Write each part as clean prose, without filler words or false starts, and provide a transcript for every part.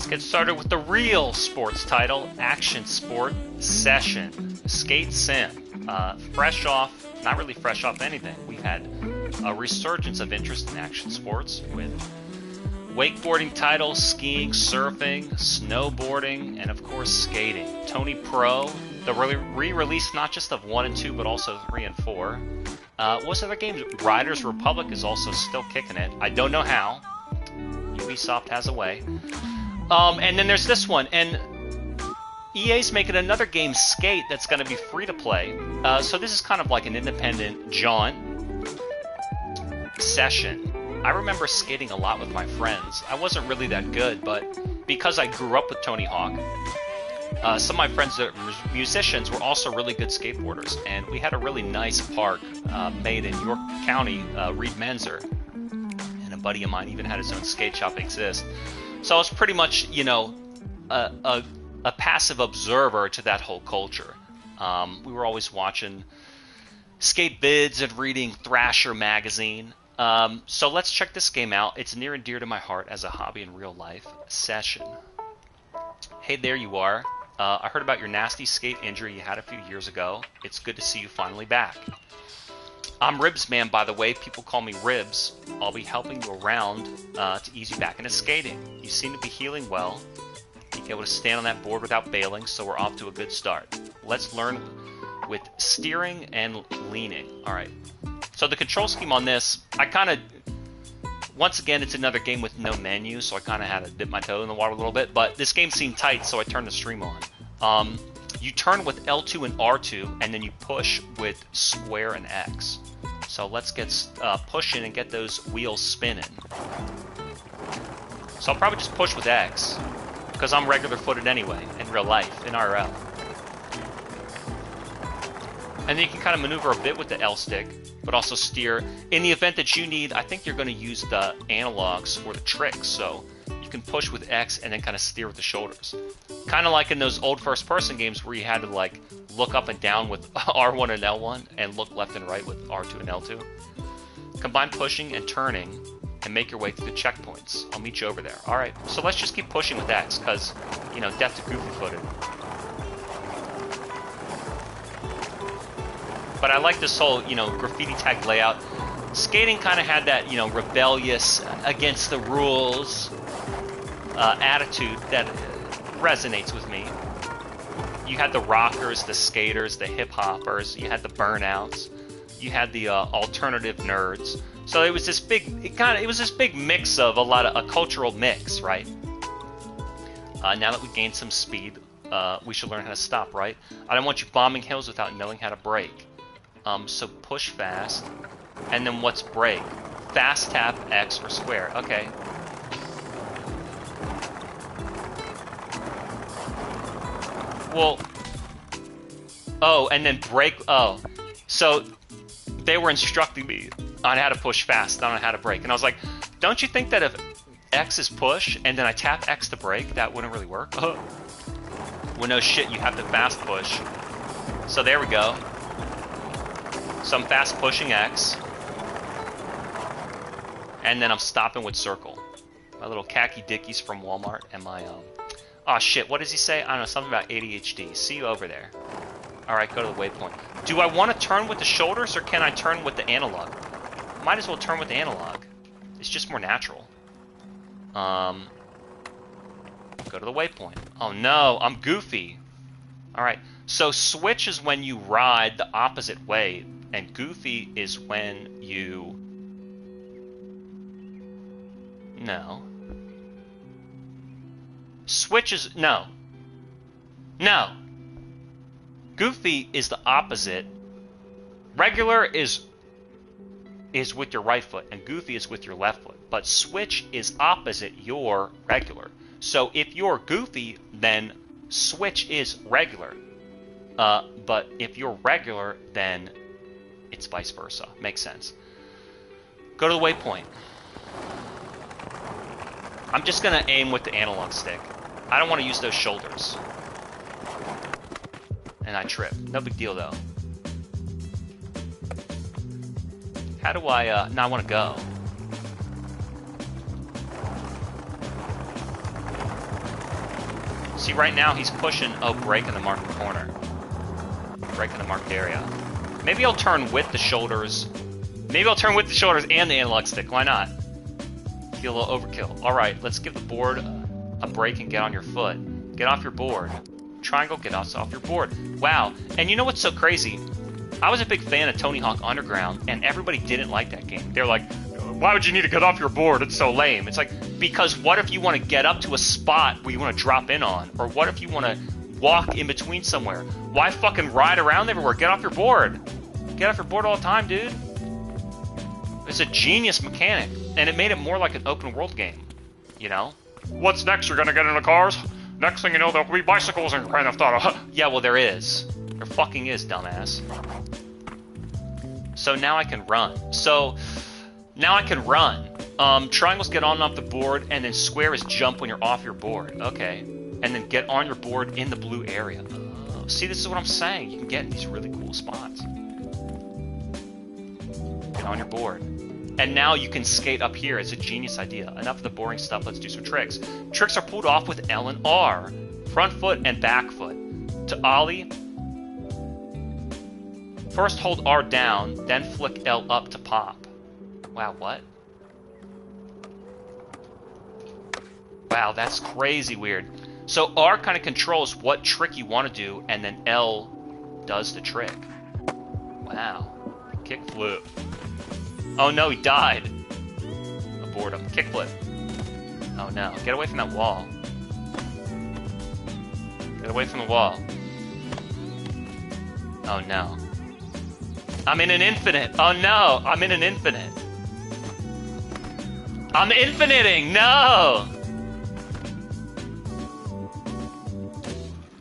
Let's get started with the real sports title, Action Sport Session. Skate Sim. Fresh off, not really fresh off anything. We've had a resurgence of interest in action sports with wakeboarding titles, skiing, surfing, snowboarding, and of course skating. Tony Pro, the re-release not just of 1 and 2, but also 3 and 4. What's other games? Riders Republic is also still kicking it. I don't know how. Ubisoft has a way. And then there's this one, and EA's making another game, Skate, that's going to be free to play. So this is kind of like an independent jaunt session. I remember skating a lot with my friends. I wasn't really that good, but because I grew up with Tony Hawk, some of my friends that were musicians were also really good skateboarders, and we had a really nice park made in York County, Reed Menzer, and a buddy of mine even had his own skate shop exist. So I was pretty much, you know, a passive observer to that whole culture. We were always watching skate vids and reading Thrasher magazine. So let's check this game out. It's near and dear to my heart as a hobby in real life. Session. Hey, there you are. I heard about your nasty skate injury you had a few years ago. It's good to see you finally back. I'm Ribs Man, by the way. People call me Ribs. I'll be helping you around to ease you back into skating. You seem to be healing well. You're able to stand on that board without bailing, so we're off to a good start. Let's learn with steering and leaning. All right. So the control scheme on this, I kind of, once again, it's another game with no menu, so I kind of had to dip my toe in the water a little bit, but this game seemed tight, so I turned the stream on. You turn with L2 and R2, and then you push with square and X. So let's get pushing and get those wheels spinning. So I'll probably just push with X, because I'm regular footed anyway, in real life, in IRL. And then you can kind of maneuver a bit with the L stick, but also steer. In the event that you need, I think you're going to use the analogs for the tricks, so you can push with X and then kind of steer with the shoulders. Kind of like in those old first-person games where you had to like look up and down with R1 and L1 and look left and right with R2 and L2. Combine pushing and turning and make your way through the checkpoints. I'll meet you over there. All right, so let's just keep pushing with X because, you know, death to goofy-footed. But I like this whole, you know, graffiti tag layout. Skating kind of had that, you know, rebellious, against the rules attitude that resonates with me. You had the rockers, the skaters, the hip hoppers. You had the burnouts. You had the alternative nerds. So it was this big, it was this big mix of a cultural mix, right? Now that we gained some speed, we should learn how to stop, right? I don't want you bombing hills without knowing how to brake. So push fast, and then what's brake? Fast tap X or square. Okay. Well, oh, and then brake. Oh, so they were instructing me on how to push fast, not on how to brake. And I was like, don't you think that if X is push and then I tap X to brake, that wouldn't really work? Well, no shit, you have to fast push. So there we go. So I'm fast pushing X. And then I'm stopping with circle. My little khaki dickies from Walmart and my, oh shit, what does he say? I don't know, something about ADHD. See you over there. Alright, go to the waypoint. Do I want to turn with the shoulders or can I turn with the analog? Might as well turn with the analog. It's just more natural. Go to the waypoint. Oh no, I'm goofy. Alright, so switch is when you ride the opposite way, and goofy is when you... No. Switch is... No. No. Goofy is the opposite. Regular is with your right foot, and goofy is with your left foot. But switch is opposite your regular. So if you're goofy, then switch is regular. But if you're regular, then it's vice versa. Makes sense. Go to the waypoint. I'm just going to aim with the analog stick. I don't want to use those shoulders. And I trip. No big deal, though. How do I, now I want to go. See, right now he's pushing... Oh, break in the marked corner. Break in the marked area. Maybe I'll turn with the shoulders. Maybe I'll turn with the shoulders and the analog stick. Why not? Feel a little overkill. Alright, let's give the board a break and get on your foot. Get off your board. Triangle, get us off your board. Wow. And you know what's so crazy? I was a big fan of Tony Hawk Underground, and everybody didn't like that game. They're like, why would you need to get off your board? It's so lame. It's like, because what if you want to get up to a spot where you want to drop in on? Or what if you want to walk in between somewhere? Why fucking ride around everywhere? Get off your board. Get off your board all the time, dude. It's a genius mechanic, and it made it more like an open world game, you know? What's next? You're gonna get into cars? Next thing you know, there'll be bicycles in Grand Theft Auto. Yeah, well, there is. There fucking is, dumbass. So now I can run. Triangles get on and off the board, and then square is jump when you're off your board. Okay. And then get on your board in the blue area. Oh, see, this is what I'm saying. You can get in these really cool spots. Get on your board. And now you can skate up here. It's a genius idea. Enough of the boring stuff. Let's do some tricks. Tricks are pulled off with L and R. Front foot and back foot. To ollie, first hold R down, then flick L up to pop. Wow, what? Wow, that's crazy weird. So R kind of controls what trick you want to do, and then L does the trick. Wow. Kickflip. Oh no, he died. A boredom. Kickflip. Oh no. Get away from that wall. Get away from the wall. Oh no. I'm in an infinite. Oh no. I'm in an infinite. I'm infiniting. No.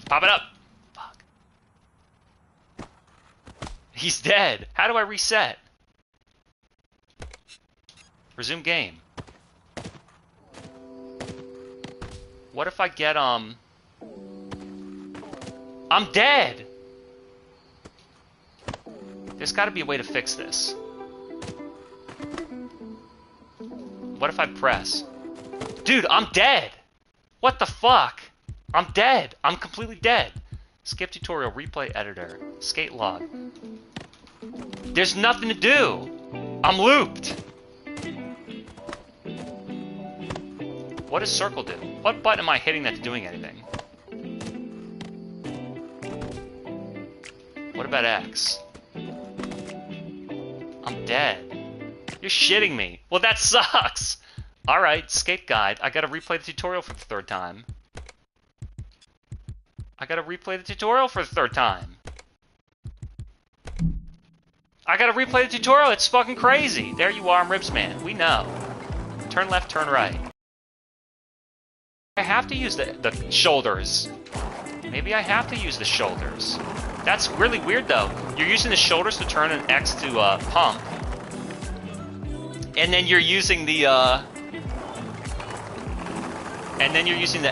Pop it up. Fuck. He's dead. How do I reset? Resume game. What if I get, I'm dead! There's gotta be a way to fix this. What if I press? Dude, I'm dead! What the fuck? I'm dead! I'm completely dead! Skip tutorial, replay editor, skate log. There's nothing to do! I'm looped! What does circle do? What button am I hitting that's doing anything? What about X? I'm dead. You're shitting me. Well, that sucks! Alright, skate guide. I gotta replay the tutorial for the third time. I gotta replay the tutorial for the third time. I gotta replay the tutorial. It's fucking crazy. There you are, I'm Ribsman. We know. Turn left, turn right. I have to use the shoulders. Maybe I have to use the shoulders. That's really weird, though. You're using the shoulders to turn an X to pump. And then you're using the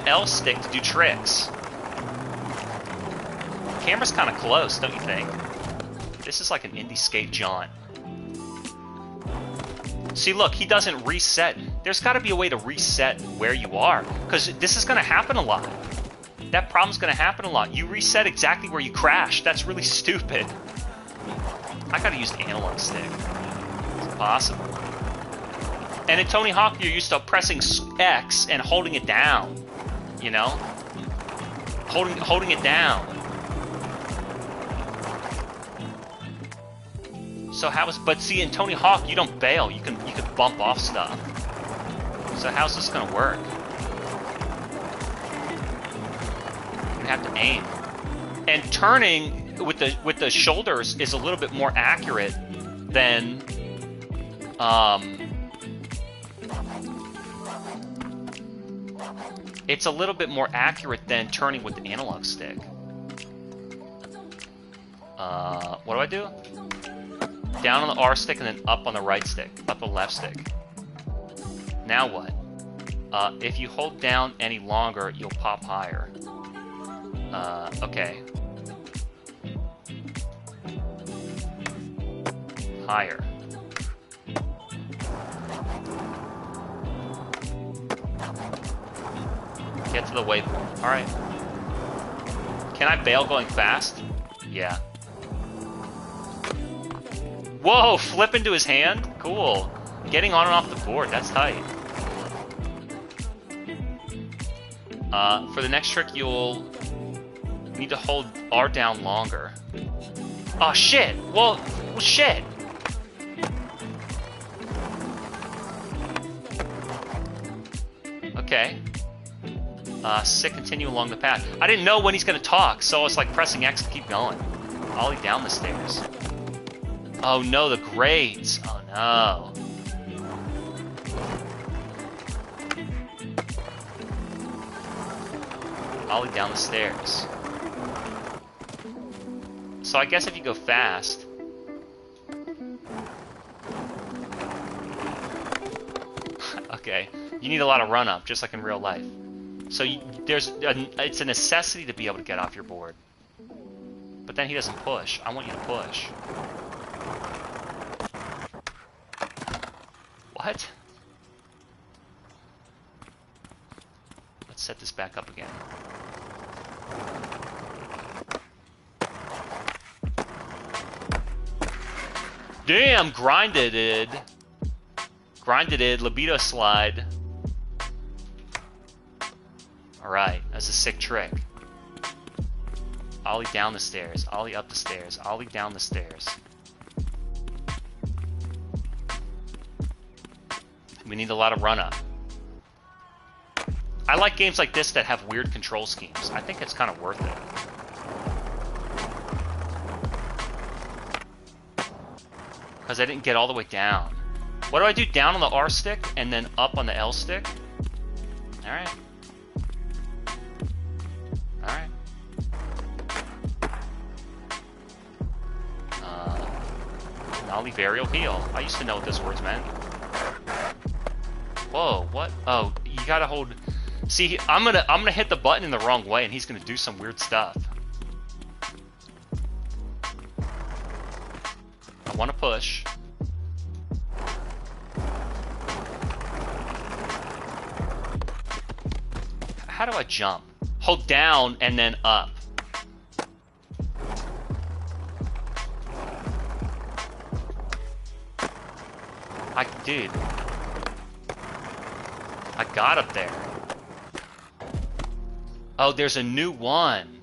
L stick to do tricks. Camera's kind of close, don't you think? This is like an indie skate jaunt. See, look, he doesn't reset. There's got to be a way to reset where you are, because this is going to happen a lot. That problem's going to happen a lot. You reset exactly where you crashed. That's really stupid. I got to use the analog stick. It's impossible. And in Tony Hawk, you're used to pressing X and holding it down. You know? Holding it down. So but see, in Tony Hawk, you don't bail. You can bump off stuff. So how's this gonna work? You're gonna have to aim. And turning with the shoulders is a little bit more accurate than it's a little bit more accurate than turning with the analog stick. What do I do? Down on the R stick and then up on the right stick. Up on the left stick. Now what? If you hold down any longer, you'll pop higher. Okay. Higher. Get to the waypoint. Alright. Can I bail going fast? Yeah. Whoa, flip into his hand? Cool. Getting on and off the board, that's tight. For the next trick, you'll need to hold R down longer. Oh, shit! Well, shit! Okay. Sit, continue along the path. I didn't know when he's gonna talk, so I was like pressing X to keep going. Ollie down the stairs. Oh no, the grades! Oh no. Ollie down the stairs. So I guess if you go fast... Okay. You need a lot of run-up, just like in real life. So it's a necessity to be able to get off your board. But then he doesn't push. I want you to push. What? Let's set this back up again. Damn, grinded it. Grinded it, libido slide. Alright, that's a sick trick. Ollie down the stairs, Ollie up the stairs, Ollie down the stairs. We need a lot of run-up. I like games like this that have weird control schemes. I think it's kind of worth it. Because I didn't get all the way down. What do I do? Down on the R stick and then up on the L stick? Alright. Alright. Nollie varial heal. I used to know what those words meant. Whoa, what? Oh, you gotta hold... See, I'm gonna hit the button in the wrong way and he's gonna do some weird stuff. I wanna push. How do I jump? Hold down and then up. Dude. I got up there. Oh, there's a new one.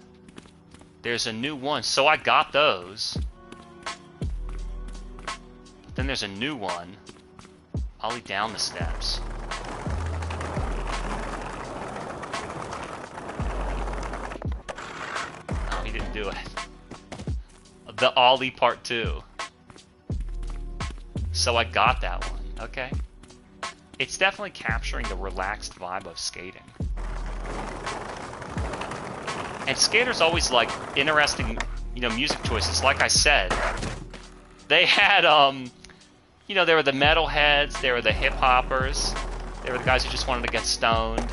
There's a new one. So I got those. Then there's a new one. Ollie down the steps. Oh, he didn't do it. The Ollie part 2. So I got that one. Okay. It's definitely capturing the relaxed vibe of skating. And skaters always like interesting, music choices. Like I said, they had, there were the metalheads, there were the hip hoppers, there were the guys who just wanted to get stoned.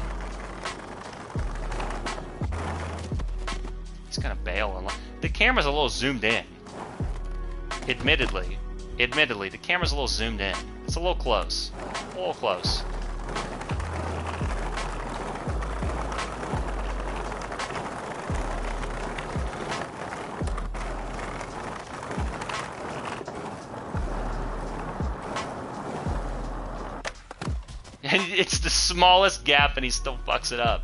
He's gonna bail. The camera's a little zoomed in. Admittedly, the camera's a little zoomed in. It's a little close. A little close. And it's the smallest gap and he still fucks it up.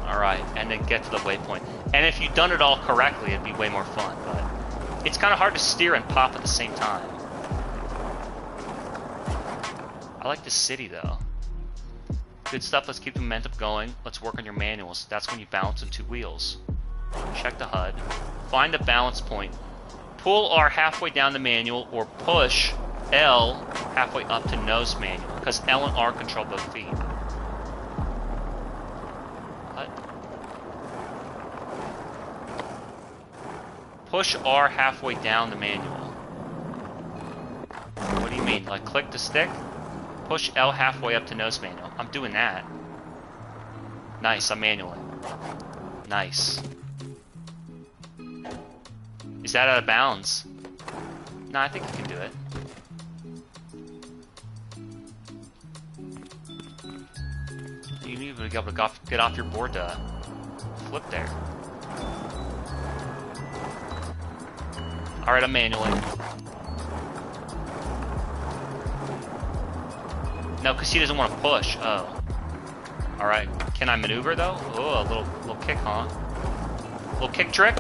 Alright, and then get to the waypoint. And if you'd done it all correctly, it'd be way more fun, but it's kind of hard to steer and pop at the same time. I like this city, though. Good stuff, let's keep the momentum going. Let's work on your manuals. That's when you balance on 2 wheels. Check the HUD. Find the balance point. Pull R halfway down the manual, or push L halfway up to nose manual, because L and R control both feet. What? Push R halfway down the manual. What do you mean? Like click the stick? Push L halfway up to nose manual. I'm doing that. Nice, I'm manualing. Nice. Is that out of bounds? No, I think you can do it. You need to be able to get off your board to flip there. Alright, I'm manualing. No, because he doesn't want to push. Oh. Alright. Can I maneuver, though? Oh, a little kick, huh? Little kick trick?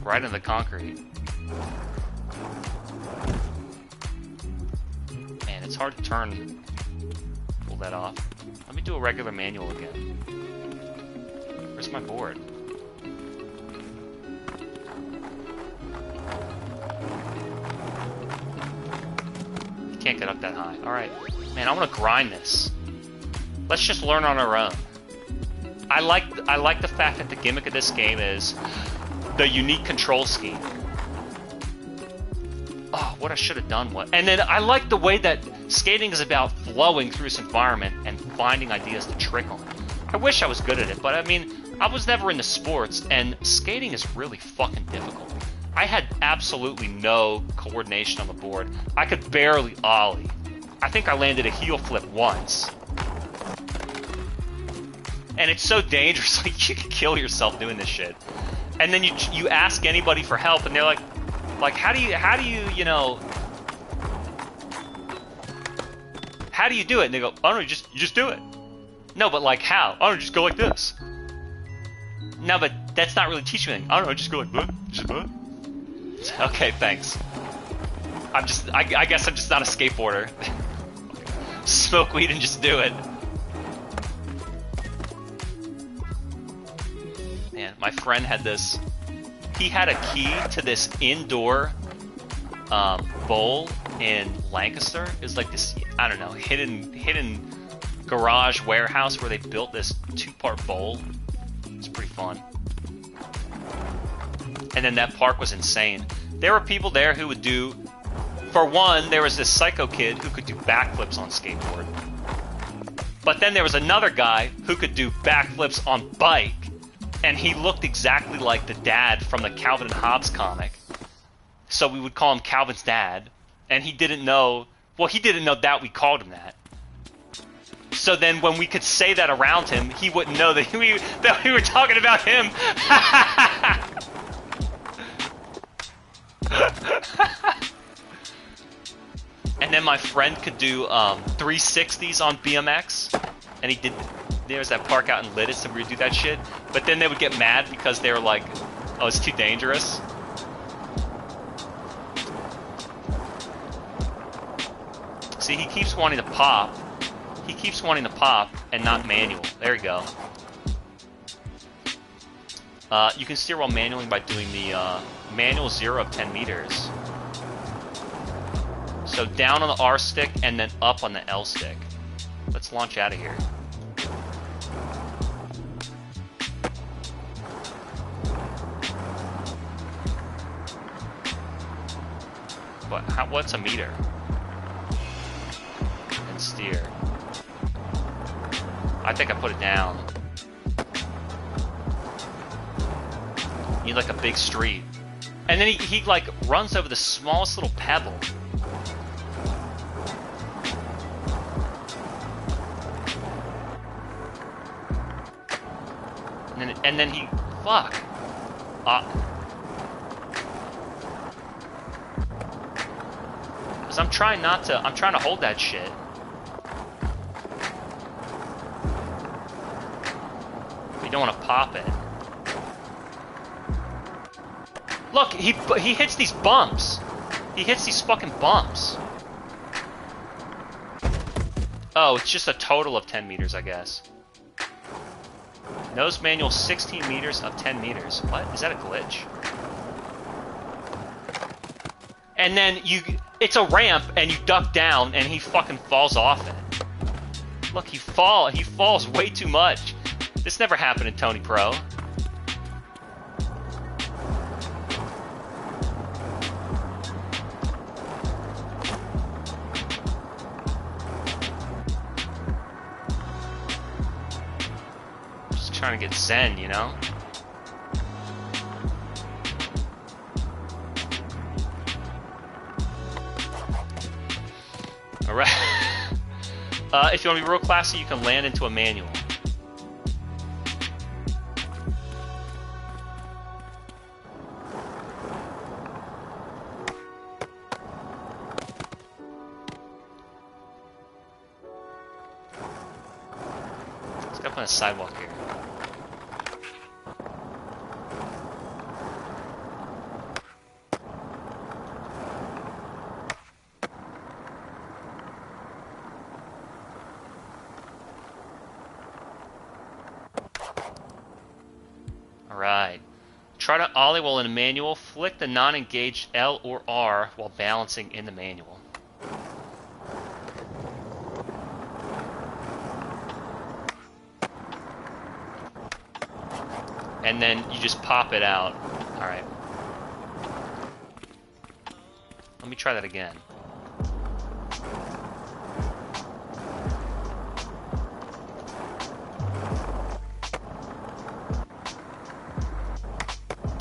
Right into the concrete. Man, it's hard to turn. Pull that off. Let me do a regular manual again. Where's my board? Can't get up that high. Alright. Man, I want to grind this. Let's just learn on our own. I like the fact that the gimmick of this game is the unique control scheme. Oh, what I should have done was... And then I like the way that skating is about flowing through this environment and finding ideas to trick on. I wish I was good at it, but I mean, I was never into sports, and skating is really fucking difficult. I had absolutely no coordination on the board. I could barely ollie. I think I landed a heel flip once. And it's so dangerous, like, you can kill yourself doing this shit. And then you ask anybody for help, and they're like, how do you know, how do you do it? And they go, oh no, you just do it. No, but like, how? Oh no, just go like this. No, but that's not really teaching me anything. I don't know, just go like, what? Just what? Okay, thanks. I guess I'm just not a skateboarder. Smoke weed and just do it. Man, my friend had this. He had a key to this indoor bowl in Lancaster. It was like this, I don't know, hidden garage warehouse where they built this 2-part bowl. It's pretty fun. And then that park was insane. There were people there who would do, for one, there was this psycho kid who could do backflips on skateboard. But then there was another guy who could do backflips on bike. And he looked exactly like the dad from the Calvin and Hobbes comic. So we would call him Calvin's dad. And he didn't know, well, he didn't know that we called him that. So then when we could say that around him, he wouldn't know that we were talking about him. And then my friend could do 360s on BMX, and he did. There's that park out in Lititz, and we would do that shit. But then they would get mad because they were like, "Oh, it's too dangerous." See, he keeps wanting to pop. He keeps wanting to pop and not manual. There you go. You can steer while manualing by doing the manual 0 of 10 meters. So down on the R stick and then up on the L stick. Let's launch out of here. What's a meter? And steer. I think I put it down. You need like a big street. And then he like runs over the smallest little pebble. And then he, fuck. Cause I'm trying to hold that shit. You don't want to pop it. Look, he hits these bumps. He hits these fucking bumps. Oh, it's just a total of 10 meters, I guess. Nose manual 16 meters of 10 meters. What? Is that a glitch? And then it's a ramp and you duck down and he fucking falls off it. Look, he falls way too much. This never happened in Tony Pro. Just trying to get zen, you know? Alright. If you want to be real classy, you can land into a manual. Let's go up on a sidewalk here. Alright. Try to ollie while in a manual. Flick the non-engaged L or R while balancing in the manual. And then you just pop it out. Alright. Let me try that again.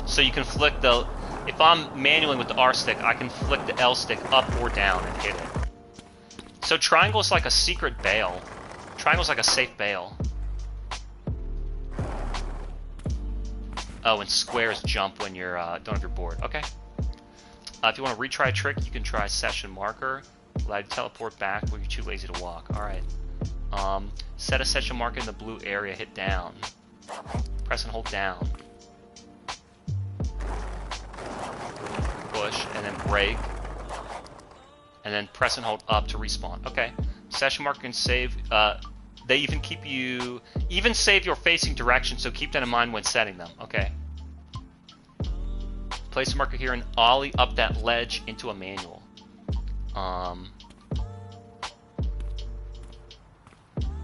So you can flick the... If I'm manualing with the R stick, I can flick the L stick up or down and hit it. So triangle is like a secret bail. Triangle's like a safe bail. Oh, and squares jump when you're don't have your board. Okay. If you want to retry a trick, you can try session marker. Allow you to teleport back when you're too lazy to walk. Alright. Set a session marker in the blue area, hit down. Press and hold down. Push, and then break. And then press and hold up to respawn. Okay. Session marker can save. They even keep you... Even save your facing direction, so keep that in mind when setting them. Okay. Place a marker here and ollie up that ledge into a manual.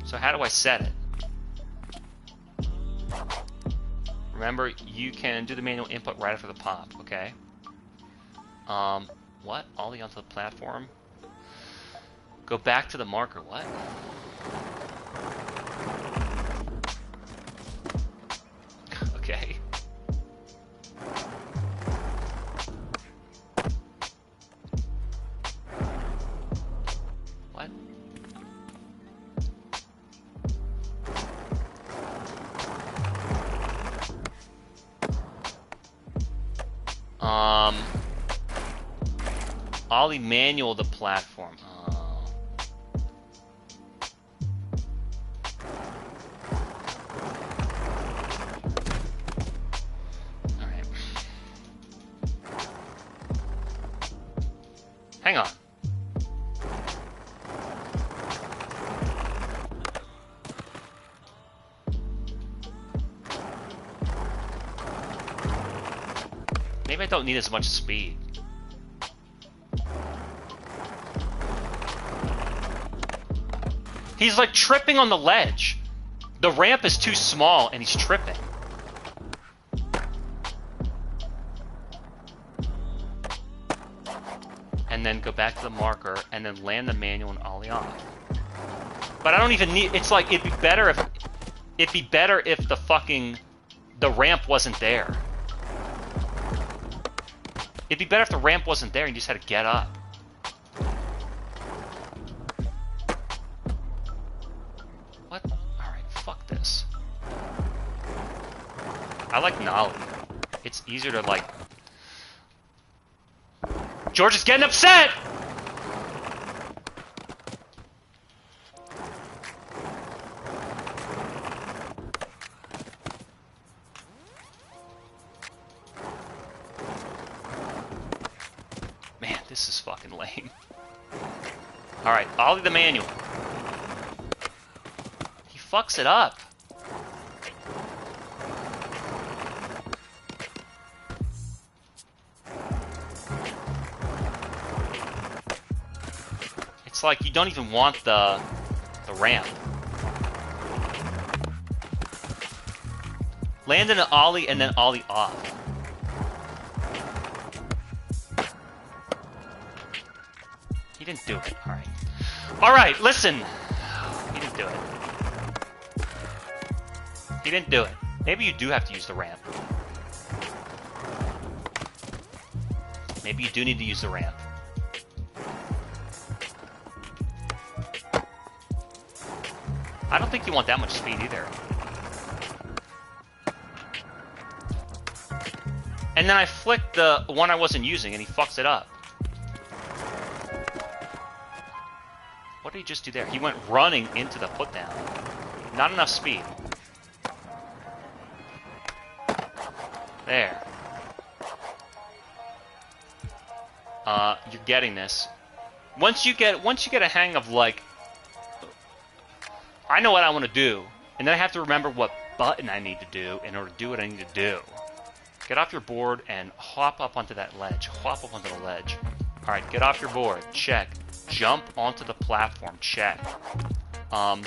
So how do I set it? Remember, you can do the manual input right after the pop. Okay. What? Ollie onto the platform? Go back to the marker. What? Okay. What? Ollie manual the platform. Oh. Alright. Hang on. Maybe I don't need as much speed. He's like tripping on the ledge. The ramp is too small and he's tripping. And then go back to the marker and then land the manual and ollie off. But I don't even need... It's like, it'd be better if the ramp wasn't there. It'd be better if the ramp wasn't there and you just had to get up. What? Alright, fuck this. I like Nolly. It's easier to, like... George is getting upset! Man, this is fucking lame. Alright, ollie the manual. He fucks it up. It's like you don't even want the ramp. Land in an ollie and then ollie off. He didn't do it. Alright. Alright, listen. He didn't do it. He didn't do it. Maybe you do have to use the ramp. Maybe you do need to use the ramp. I don't think you want that much speed either. And then I flicked the one I wasn't using and he fucks it up. What did he just do there? He went running into the put down. Not enough speed. There. You're getting this. Once you get a hang of, like, I know what I want to do, and then I have to remember what button I need to do in order to do what I need to do. Get off your board and hop up onto that ledge. Hop up onto the ledge. Alright, get off your board. Check. Jump onto the platform. Check. Time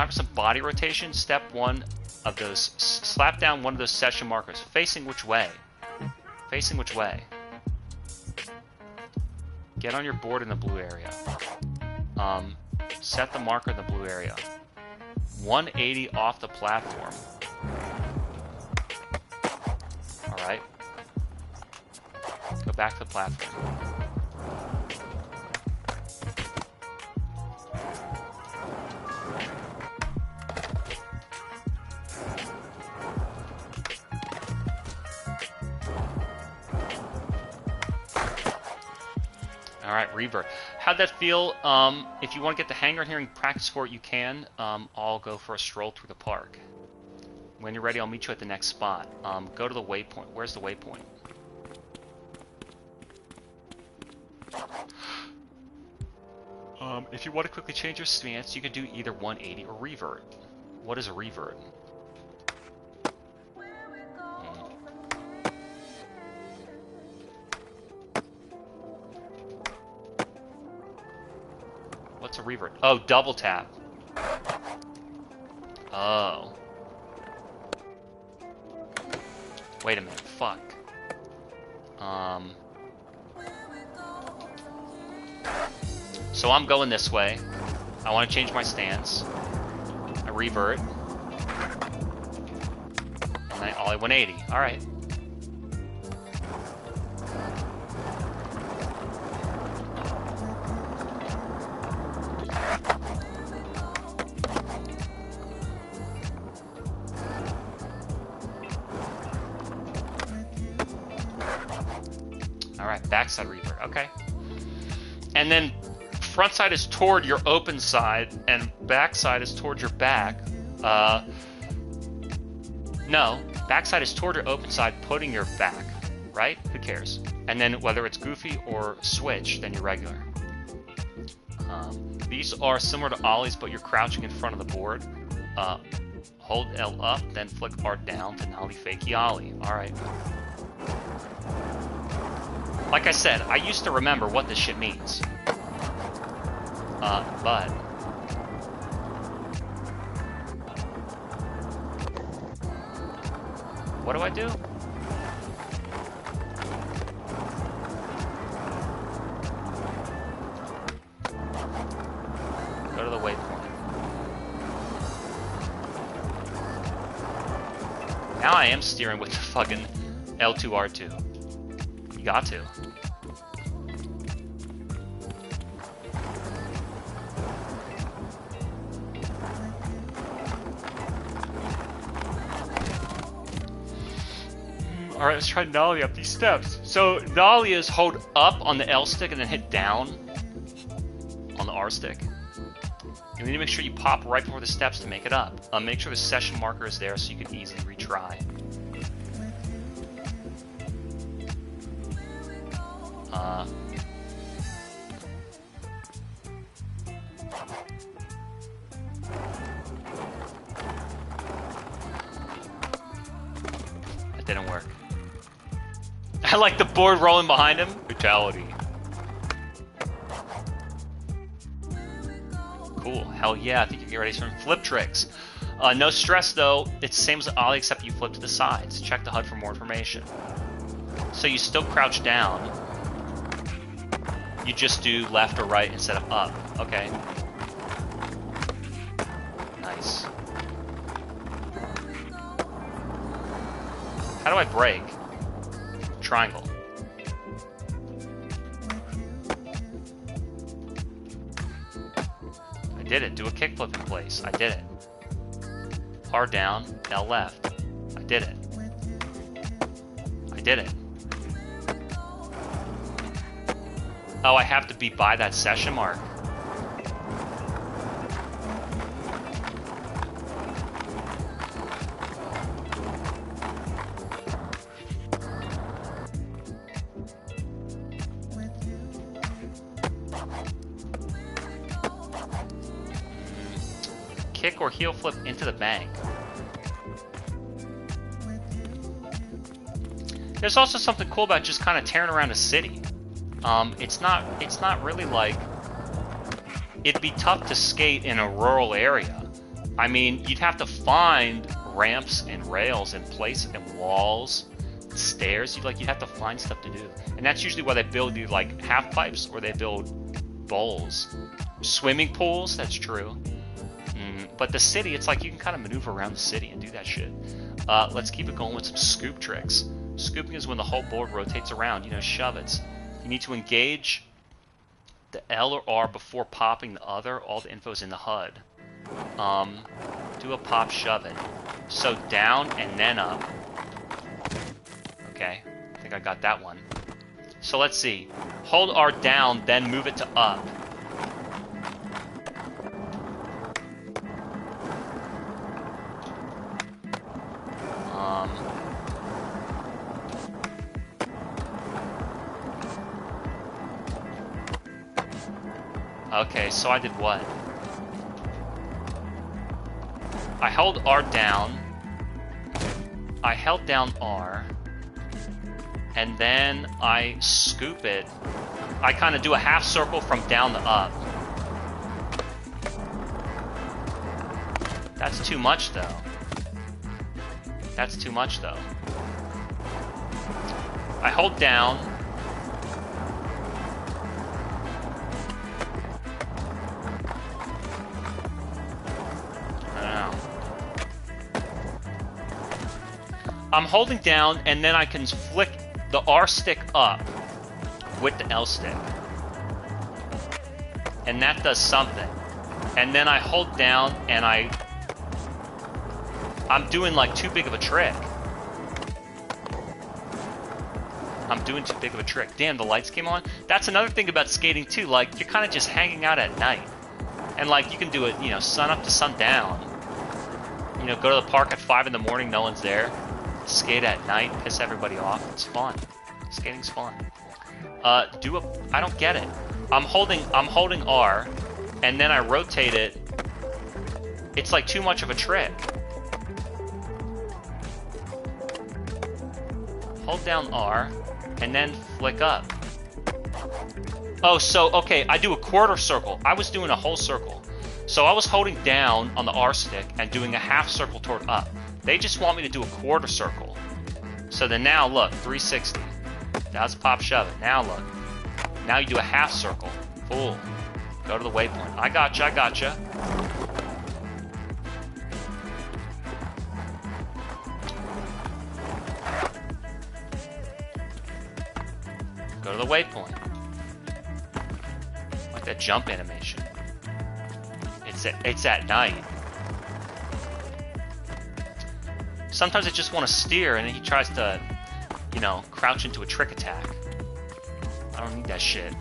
for some body rotation. Step one of those. Slap down one of those session markers. Facing which way? Facing which way? Get on your board in the blue area. Set the marker in the blue area. 180 off the platform. Alright. Go back to the platform. Alright, revert. How'd that feel? If you want to get the hang of here and practice for it, you can. I'll go for a stroll through the park. When you're ready, I'll meet you at the next spot. Go to the waypoint. Where's the waypoint? If you want to quickly change your stance, you can do either 180 or revert. What is a revert? What's a revert? Oh, double tap. Oh. Wait a minute. Fuck. So I'm going this way. I want to change my stance. I revert. And I ollie 180. Alright. Alright, backside revert. Okay. And then front side is toward your open side, and back side is toward your back. No, back side is toward your open side, putting your back, right? Who cares? And then whether it's goofy or switch, then you're regular. These are similar to ollies, but you're crouching in front of the board. Hold L up, then flick R down to nollie fakie ollie. Alright. Like I said, I used to remember what this shit means. But what do I do? Go to the waypoint. Now I am steering with the fucking L2, R2. You got to. Alright, let's try nollie up these steps. So, nollie is hold up on the L stick and then hit down on the R stick. You need to make sure you pop right before the steps to make it up. Make sure the session marker is there so you can easily retry. That didn't work. I like the board rolling behind him. Brutality. Cool. Hell yeah, I think you can get ready for some flip tricks. No stress though. It's the same as ollie except you flip to the sides. Check the HUD for more information. So you still crouch down. You just do left or right instead of up. Okay. Nice. How do I brake? Triangle. I did it. Do a kickflip in place. I did it. R down, L left. I did it. I did it. Oh, I have to be by that session mark. Kick or heel flip into the bank. There's also something cool about just kind of tearing around a city. It's not really like, it'd be tough to skate in a rural area. I mean, you'd have to find ramps and rails and place and walls, stairs. You'd have to find stuff to do, and that's usually why they build you like half pipes or they build bowls, swimming pools. That's true. But the city, it's like you can kind of maneuver around the city and do that shit. Let's keep it going with some scoop tricks. Scooping is when the whole board rotates around, you know, shove it. You need to engage the L or R before popping the other. All the info's in the HUD. Do a pop shove it. So down and then up. Okay, I think I got that one. So let's see. Hold R down, then move it to up. Okay, so I did what? I held R down. I held down R. And then I scoop it. I kind of do a half circle from down to up. That's too much, though. That's too much, though. I hold down. I'm holding down, and then I can flick the R stick up with the L stick. And that does something. And then I hold down, and I'm doing like too big of a trick. I'm doing too big of a trick. Damn, the lights came on. That's another thing about skating too. Like, you're kind of just hanging out at night. And like, you can do it, you know, sun up to sundown. You know, go to the park at 5 in the morning, no one's there. Skate at night, piss everybody off. It's fun. Skating's fun. I don't get it. I'm holding R, and then I rotate it. It's like too much of a trick. Hold down R, and then flick up. Oh, so, okay, I do a quarter circle. I was doing a whole circle. So I was holding down on the R stick and doing a half circle toward up. They just want me to do a quarter circle. So then now, look, 360. That's pop shove it. Now look. Now you do a half circle. Fool. Go to the waypoint. I gotcha, I gotcha. Go to the waypoint. Like that jump animation. It's at night. Sometimes I just want to steer, and then he tries to, you know, crouch into a trick attack. I don't need that shit.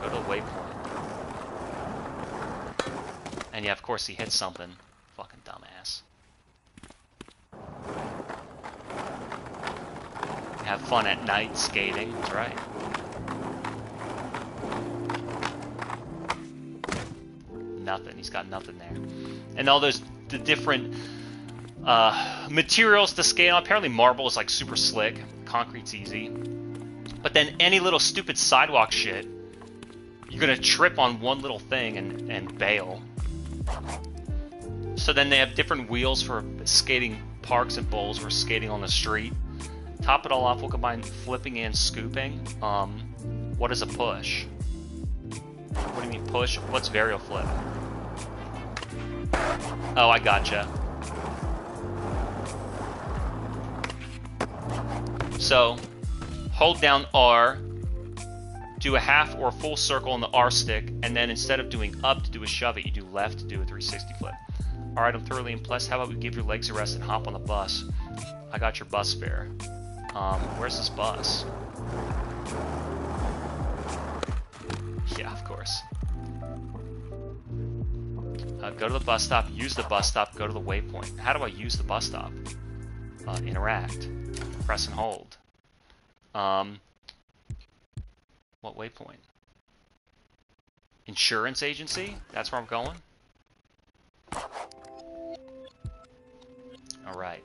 Go to the waypoint. And yeah, of course he hits something. Fucking dumbass. Have fun at night skating, that's right. Nothing. He's got nothing there. And all the different materials to skate on. Apparently marble is like super slick. Concrete's easy. But then any little stupid sidewalk shit, you're gonna trip on one little thing and bail. So then they have different wheels for skating parks and bowls. We're skating on the street. Top it all off, we'll combine flipping and scooping. What is a push? What do you mean push? What's varial flip? Oh, I gotcha. So, hold down R do a half or a full circle on the R stick, and then instead of doing up to do a shove it, you do left to do a 360 flip. Alright, I'm thoroughly impressed. How about we give your legs a rest and hop on the bus? I got your bus fare. Where's this bus? Yeah, of course. Go to the bus stop, use the bus stop, go to the waypoint. How do I use the bus stop? Interact. Press and hold. What waypoint? Insurance agency? That's where I'm going? Alright.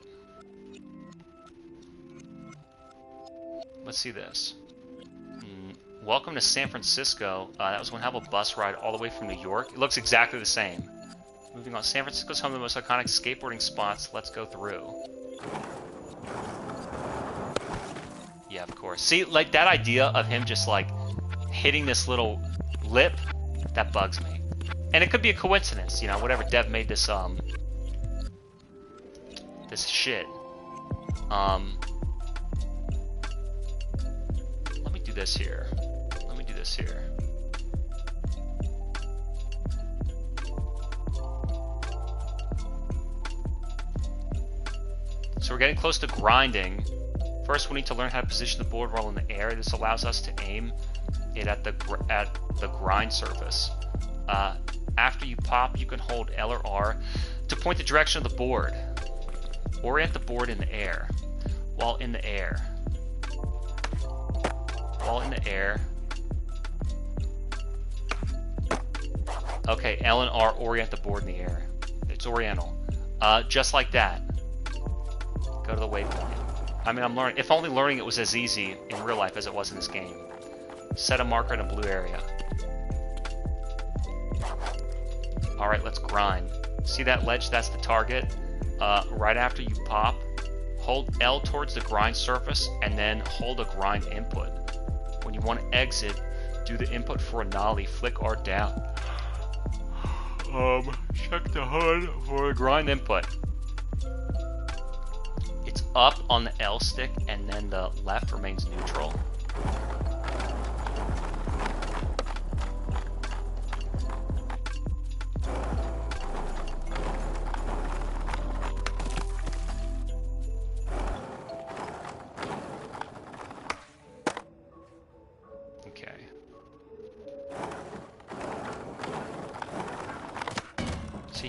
Let's see this. Welcome to San Francisco. That was one hell of a bus ride all the way from New York. It looks exactly the same. Moving on. San Francisco's home to the most iconic skateboarding spots. Let's go through. Yeah, of course. See, like, that idea of him just, like, hitting this little lip, that bugs me. And it could be a coincidence, you know, whatever Dev made this, this shit. Let me do this here. Let me do this here. So we're getting close to grinding. First, we need to learn how to position the board while in the air. This allows us to aim it at the grind surface. After you pop, you can hold L or R to point the direction of the board. Orient the board in the air. While in the air. While in the air. Okay, L and R orient the board in the air. It's oriental. Just like that. Go to the waypoint. I mean, I'm learning. If only learning it was as easy in real life as it was in this game. Set a marker in a blue area. Alright, let's grind. See that ledge? That's the target. Right after you pop, hold L towards the grind surface and then hold a grind input. When you want to exit, do the input for a nollie, flick R down. Check the HUD for a grind input. It's up on the L stick and then the left remains neutral.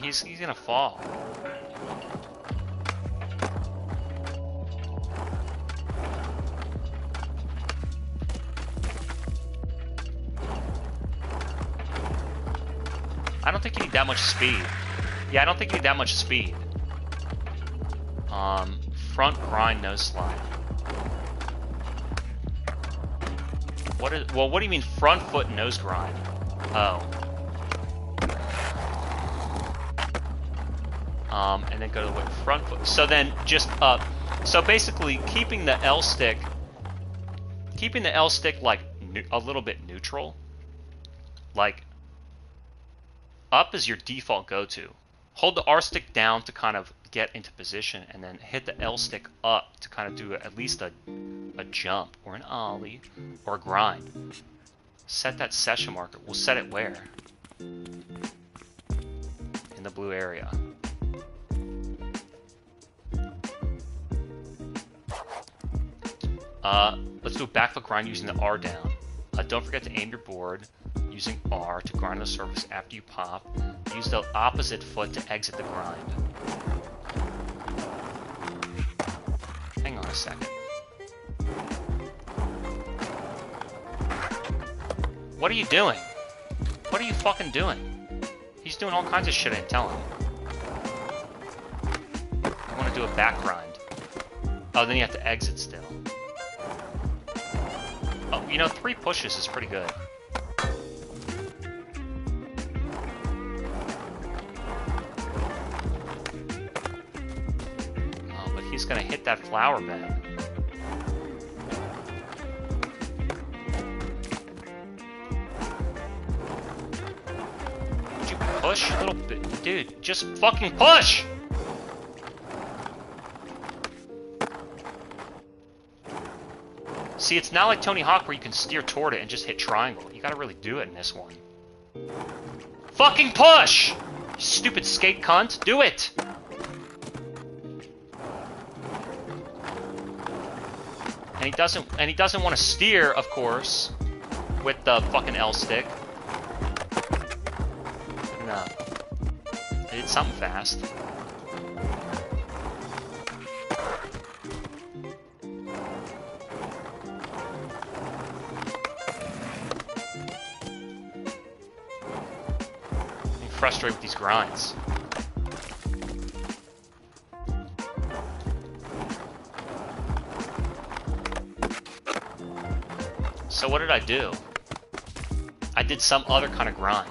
He's gonna fall. I don't think you need that much speed. Yeah, I don't think you need that much speed. Front grind, no slide. What is? Well, what do you mean front foot nose grind? Oh. And then go to the front foot. So then just up. So basically keeping the L stick like a little bit neutral. Like up is your default go-to. Hold the R stick down to kind of get into position and then hit the L stick up to kind of do at least a jump or an ollie or a grind. Set that session marker. We'll set it where? In the blue area. Let's do a backflip grind using the R down. Don't forget to aim your board using R to grind the surface after you pop. Use the opposite foot to exit the grind. Hang on a second. What are you doing? What are you fucking doing? He's doing all kinds of shit I didn't tell him. I want to do a back grind. Oh, then you have to exit still. Oh, you know, 3 pushes is pretty good. Oh, but he's gonna hit that flower bed. Would you push a little bit? Dude, just fucking push! See, it's not like Tony Hawk where you can steer toward it and just hit triangle. You gotta really do it in this one. Fucking push! You stupid skate cunt. Do it! And he doesn't want to steer, of course, with the fucking L stick. No. I did something fast. I'm frustrated with these grinds. So what did I do? I did some other kind of grind.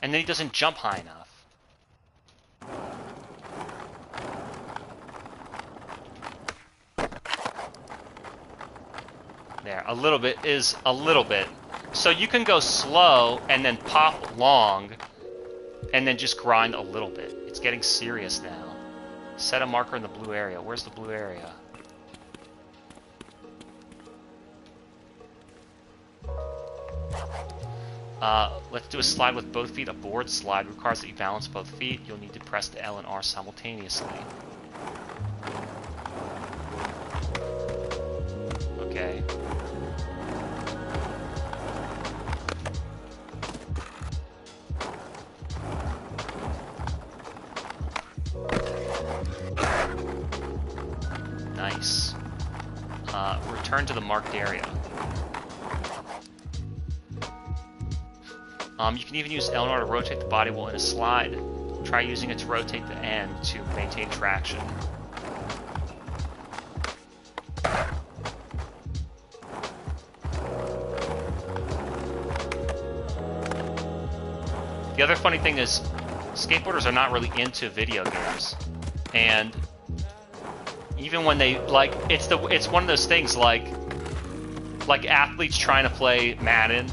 And then he doesn't jump high enough. There, a little bit is a little bit. So you can go slow and then pop long and then just grind a little bit. It's getting serious now. Set a marker in the blue area. Where's the blue area? Let's do a slide with both feet. A board slide requires that you balance both feet. You'll need to press the L and R simultaneously. Okay. Nice. Return to the marked area. You can even use L and R to rotate the body wheel in a slide. Try using it to rotate the end to maintain traction. The other funny thing is, skateboarders are not really into video games, and even when they like, it's one of those things like athletes trying to play Madden.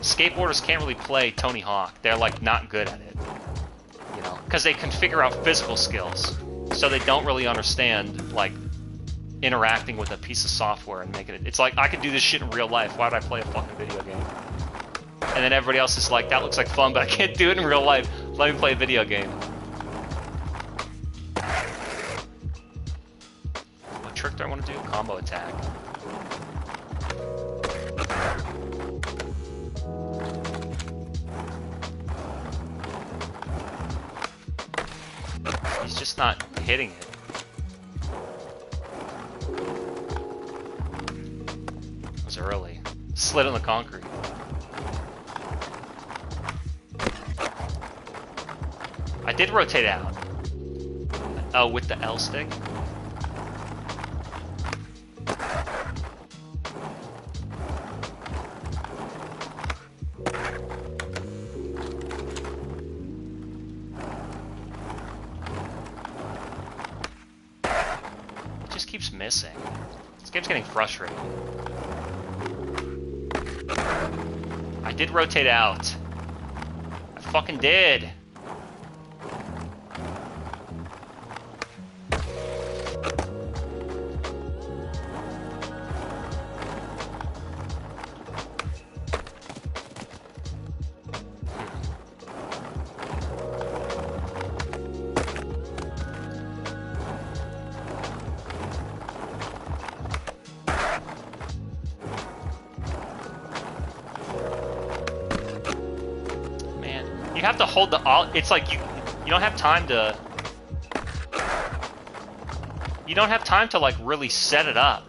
Skateboarders can't really play Tony Hawk. They're like not good at it, you know, because they can figure out physical skills, so they don't really understand like interacting with a piece of software and making it. It's like, I could do this shit in real life. Why would I play a fucking video game? And then everybody else is like, that looks like fun, but I can't do it in real life. Let me play a video game. What trick do I want to do? Combo attack. He's just not hitting it. That was early. Slid on the concrete. I did rotate out. Oh, with the L stick. It just keeps missing. This game's getting frustrating. I did rotate out. I fucking did. You have to hold the alt. It's like you don't have time to. You don't have time to like really set it up.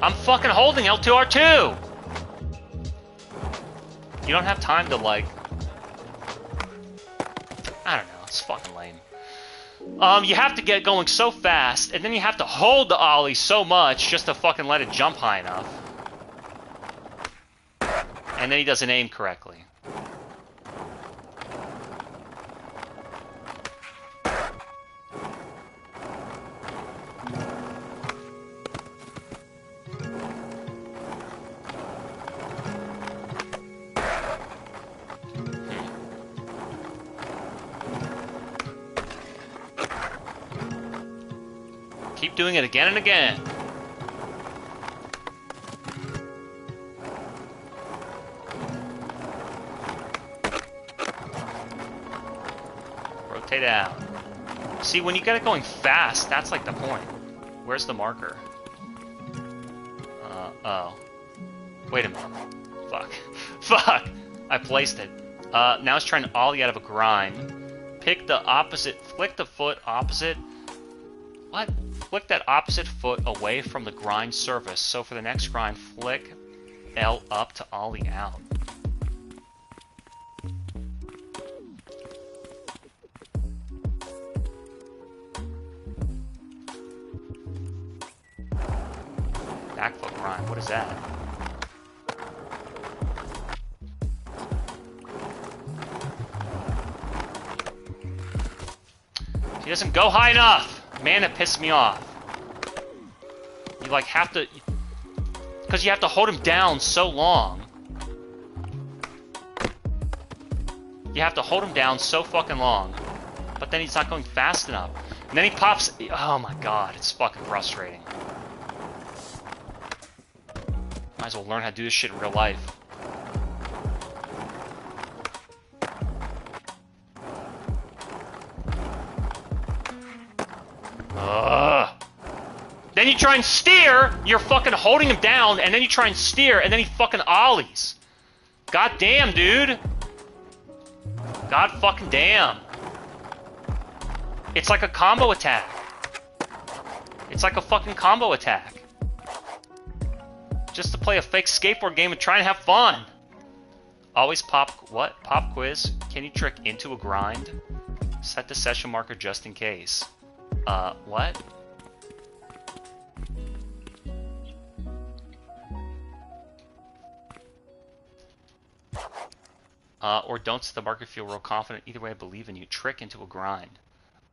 I'm fucking holding L2R2. You don't have time to like. I don't know. It's fucking lame. You have to get going so fast, and then you have to hold the ollie so much just to fucking let it jump high enough. And then he doesn't aim correctly. keep doing it again and again. Rotate out. See, when you get it going fast, that's like the point. Where's the marker? Oh. Wait a minute. Fuck. Fuck! I placed it. Now it's trying to ollie out of a grind. Pick the opposite, flick the foot opposite. What? Flick that opposite foot away from the grind surface. So for the next grind, flick L up to ollie out. Back foot grind, what is that? He doesn't go high enough! Man, that pissed me off. You like have to... Because you have to hold him down so long. You have to hold him down so fucking long. But then he's not going fast enough. And then he pops... Oh my god, it's fucking frustrating. Might as well learn how to do this shit in real life. Then you try and steer, you're fucking holding him down, and then you try and steer, and then he fucking ollies. God damn, dude. God fucking damn. It's like a combo attack. It's like a fucking combo attack. Just to play a fake skateboard game and try and have fun. Always pop... What? Pop quiz. Can you trick into a grind? Set the session marker just in case. What? Or don't set the marker, feel real confident. Either way, I believe in you. Trick into a grind.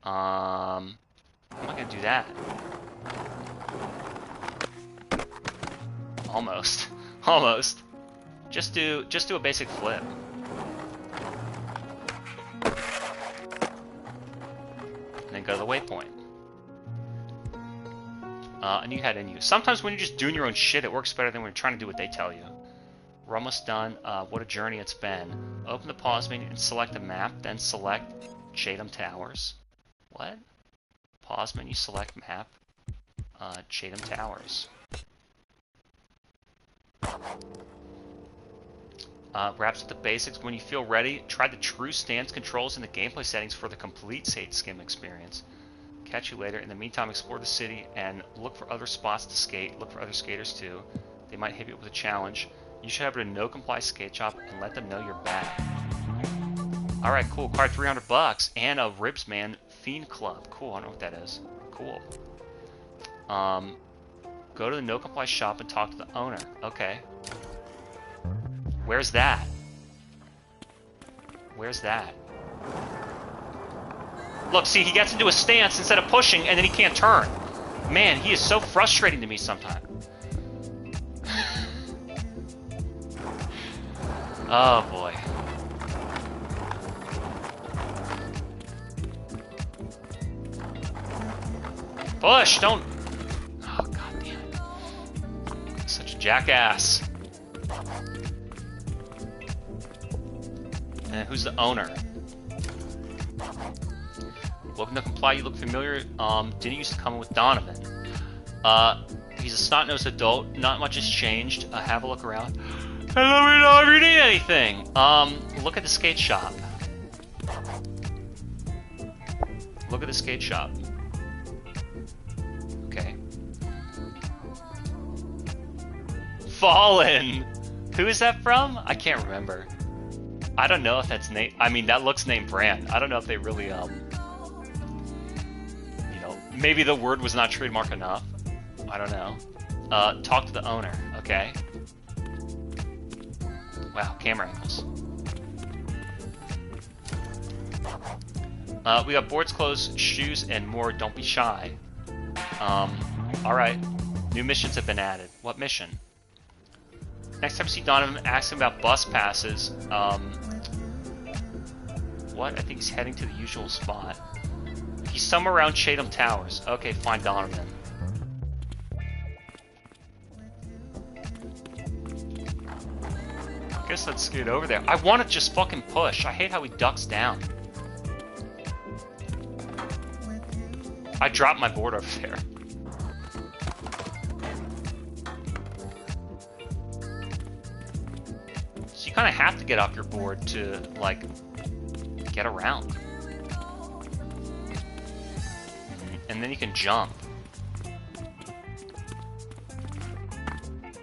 I'm not gonna do that. Almost. Almost. Just do a basic flip. And then go to the waypoint. And you had in you. Sometimes when you're just doing your own shit, it works better than when you're trying to do what they tell you. We're almost done. What a journey it's been. Open the pause menu and select a map, then select Chatham Towers. What? Pause menu, select map. Chatham Towers. Wraps up the basics. When you feel ready, try the true stance controls in the gameplay settings for the complete skim experience. Catch you later. In the meantime, explore the city and look for other spots to skate. Look for other skaters too. They might hit you with a challenge. You should have a no comply skate shop and let them know you're back. Alright, cool. Acquired $300 and a Ribs Man Fiend Club. Cool, I don't know what that is. Cool. Go to the no comply shop and talk to the owner. Okay. Where's that? Where's that? Look, see, he gets into a stance instead of pushing, and then he can't turn. Man, he is so frustrating to me sometimes. Oh, boy. Push! Don't... Oh, god damn it. Such a jackass. And who's the owner? Welcome to Comply, you look familiar. Didn't you used to come in with Donovan? He's a snot-nosed adult. Not much has changed. Have a look around. And let me know if you need anything. Look at the skate shop. Look at the skate shop. Okay. Fallen! Who is that from? I can't remember. I don't know if that's name. I mean, that looks name brand. I don't know if they really, you know, maybe the word was not trademark enough. I don't know. Talk to the owner. Okay. Wow, camera angles. We got boards, clothes, shoes, and more. Don't be shy. Alright. New missions have been added. What mission? Next time you see Donovan, ask him about bus passes. What? I think he's heading to the usual spot. He's somewhere around Chatham Towers. Okay, find Donovan. guess I'd skate over there. I want to just fucking push. I hate how he ducks down. I dropped my board over there. So you kind of have to get off your board to, like, get around. And then you can jump.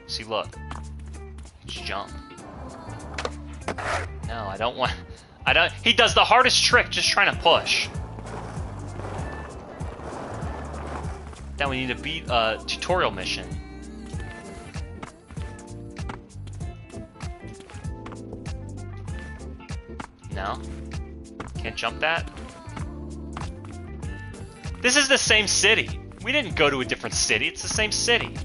See, look. Just jump. No, I don't want... He does the hardest trick just trying to push. Then we need to beat a tutorial mission. No? Can't jump that? This is the same city. We didn't go to a different city. It's the same city.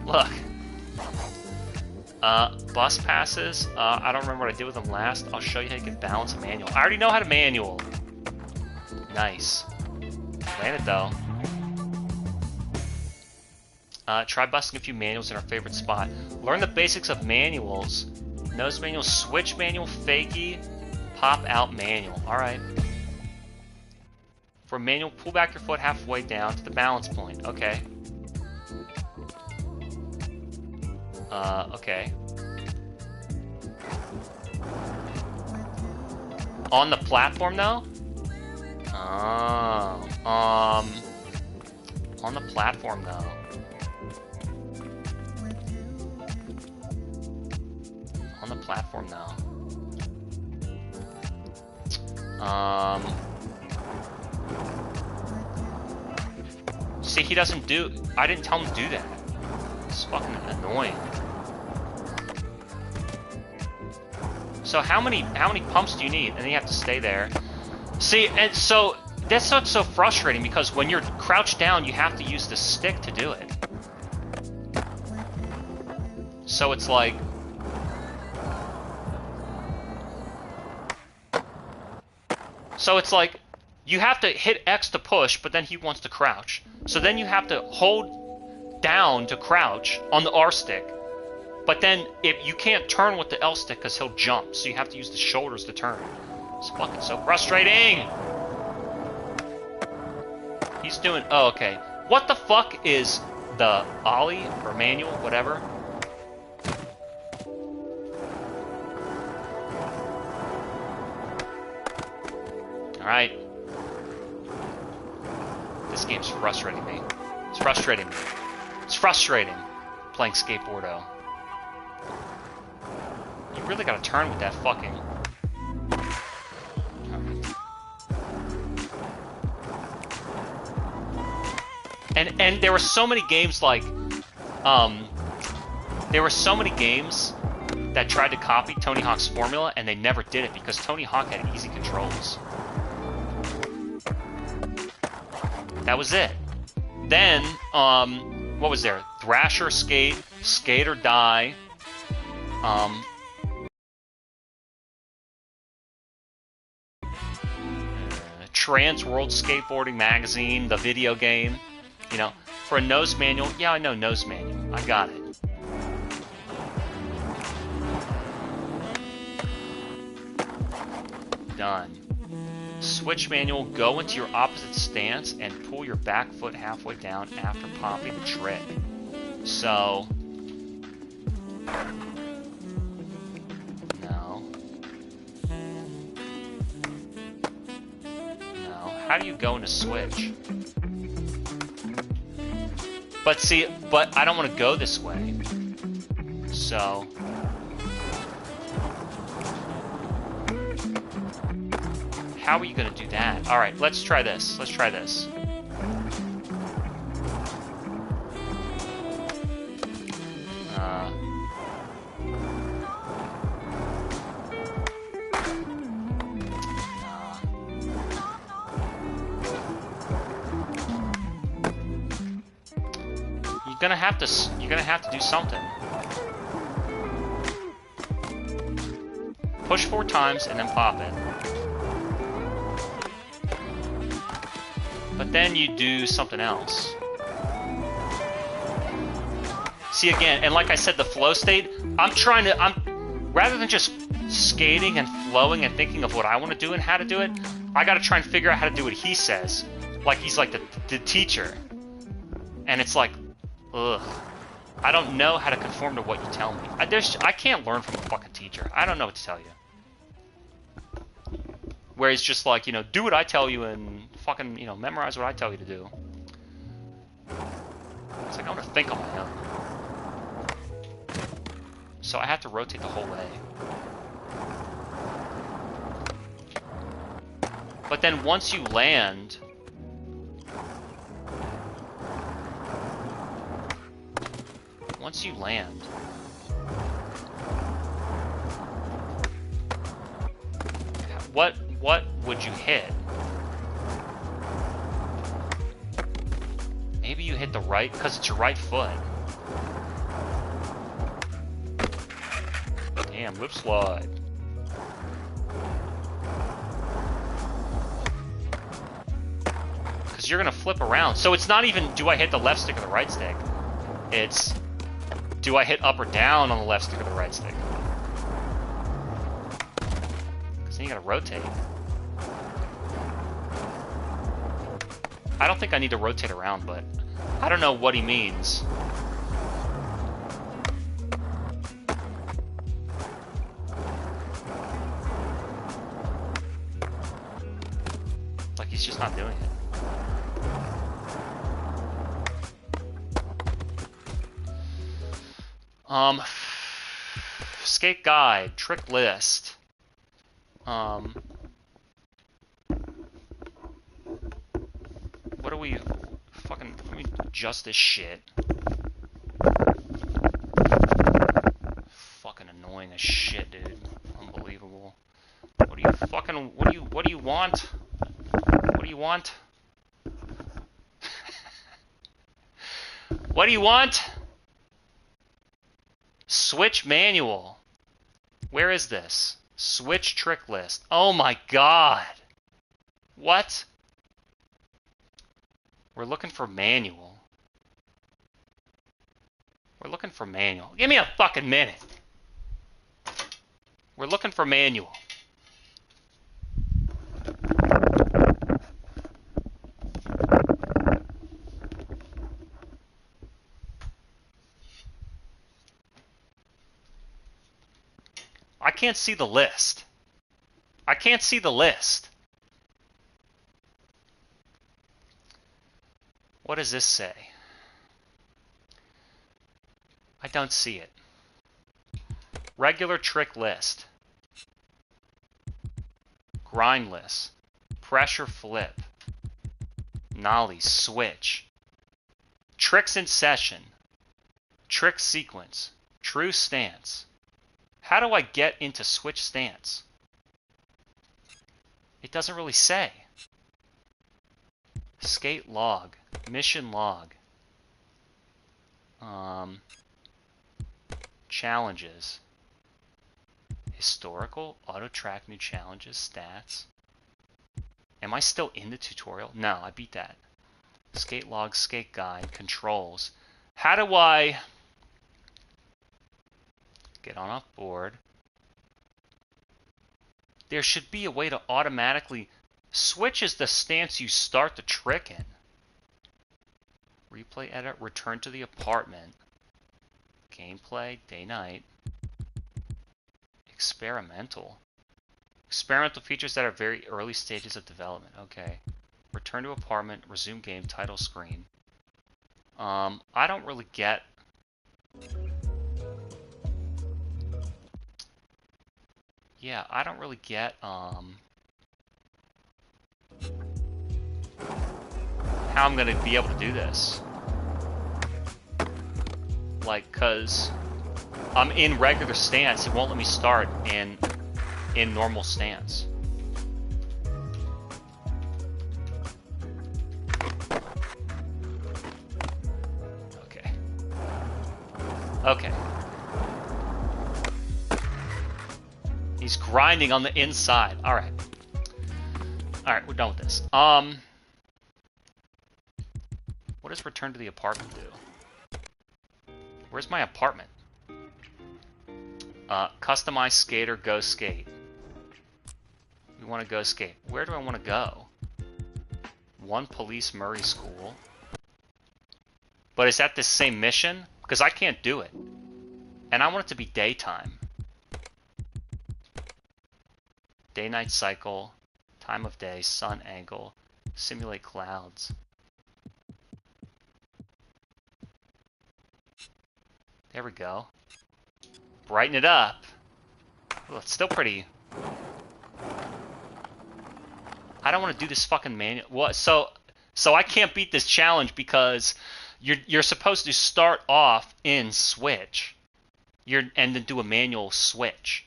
Look. Bus passes. I don't remember what I did with them last. I'll show you how you can balance a manual. I already know how to manual. Nice. Landed though. Try busting a few manuals in our favorite spot. Learn the basics of manuals. Nose manual, switch manual, fakie, pop out manual. Alright. For manual, pull back your foot halfway down to the balance point. Okay. Okay. On the platform though? Oh, on the platform though. On the platform though. See, he doesn't do. I didn't tell him to do that. It's fucking annoying. So how many pumps do you need? And then you have to stay there. See, and so that's what's so frustrating, because when you're crouched down, you have to use the stick to do it. So it's like... you have to hit X to push, but then he wants to crouch. So then you have to hold down to crouch on the R stick. But then if you can't turn with the L stick because he'll jump, so you have to use the shoulders to turn. It's fucking so frustrating. He's doing... Oh, okay. What the fuck is the ollie or manual, whatever? Alright. This game's frustrating me. It's frustrating me. It's frustrating playing Skateboardo. You really gotta turn with that fucking... And there were so many games like... there were so many games that tried to copy Tony Hawk's formula, and they never did it because Tony Hawk had easy controls. That was it. Then, what was there? Thrasher, Skate, Skate or Die, Trans World Skateboarding Magazine, the video game. You know, for a nose manual, yeah, I know nose manual. I got it. Done. Switch manual, go into your opposite stance and pull your back foot halfway down after popping the trick. So... No. No. How do you go into switch? But see, but I don't want to go this way. So... How are you going to do that? Alright, let's try this. Let's try this. You're gonna have to do something. Push 4 times and then pop it. But then you do something else. See, again, and like I said, the flow state, rather than just skating and flowing and thinking of what I want to do and how to do it, I got to try and figure out how to do what he says. Like he's like the teacher. And it's like, ugh. I don't know how to conform to what you tell me. I can't learn from a fucking teacher. I don't know what to tell you. Where he's just like, you know, do what I tell you and fucking, you know, memorize what I tell you to do. It's like, I want to think on my own. So I have to rotate the whole way. But then once you land... Once you land... What would you hit? Maybe you hit the right, because it's your right foot. Damn, whip slide. Because you're going to flip around. So it's not even, do I hit the left stick or the right stick? It's, do I hit up or down on the left stick or the right stick? Because then you got to rotate. I don't think I need to rotate around, but I don't know what he means. Like he's just not doing it. Skate guide, trick list. What do we fucking, let me adjust this shit. Fucking annoying as shit, dude. Unbelievable. What do you fucking, what do you want? What do you want? What do you want? Switch manual. Where is this? Switch trick list. Oh my god. What? We're looking for manual. We're looking for manual. Give me a fucking minute. We're looking for manual. I can't see the list. I can't see the list. What does this say? I don't see it. Regular trick list. Grind list. Pressure flip. Nollie switch. Tricks in session. Trick sequence. True stance. How do I get into switch stance? It doesn't really say. Skate log. Mission log. Challenges. Historical. Auto track new challenges. Stats. Am I still in the tutorial? No, I beat that. Skate log. Skate guide. Controls. How do I get on off board? There should be a way to automatically switch is the stance you start the trick in. Replay edit, return to the apartment. Gameplay, day night. Experimental. Experimental features that are very early stages of development. Okay. Return to apartment, resume game, title screen. I don't really get... Yeah, I don't really get, how I'm gonna be able to do this. Like, cause I'm in regular stance, it won't let me start in normal stance. Okay. Okay. He's grinding on the inside. Alright. Alright, we're done with this. What does return to the apartment do? Where's my apartment? Customize skater, go skate. We want to go skate. Where do I want to go? One Police Murray School. But is that the same mission? Because I can't do it. And I want it to be daytime. Day-night cycle, time of day, sun angle, simulate clouds. There we go. Brighten it up. Well, it's still pretty... I don't want to do this fucking manual. What? So I can't beat this challenge because you're supposed to start off in Switch, and then do a manual switch.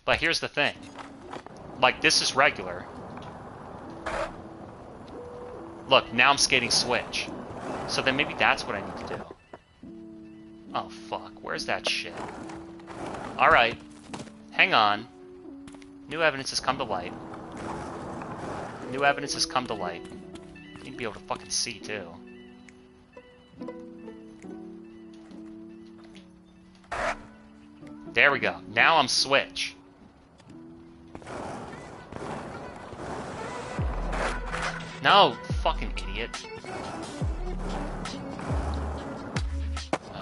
But here's the thing. Like, this is regular. Look, now I'm skating Switch. So then maybe that's what I need to do. Oh fuck, where's that shit? Alright. Hang on. New evidence has come to light. New evidence has come to light. You need to be able to fucking see, too. There we go. Now I'm Switch. No, fucking idiot.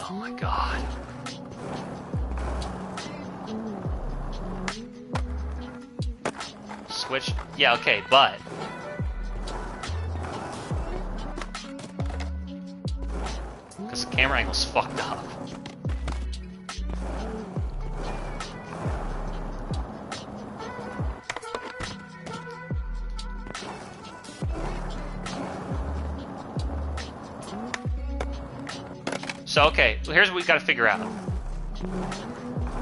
Oh my god. Switch. Yeah, okay, but... because the camera angle's fucked up. So, okay, here's what we gotta figure out.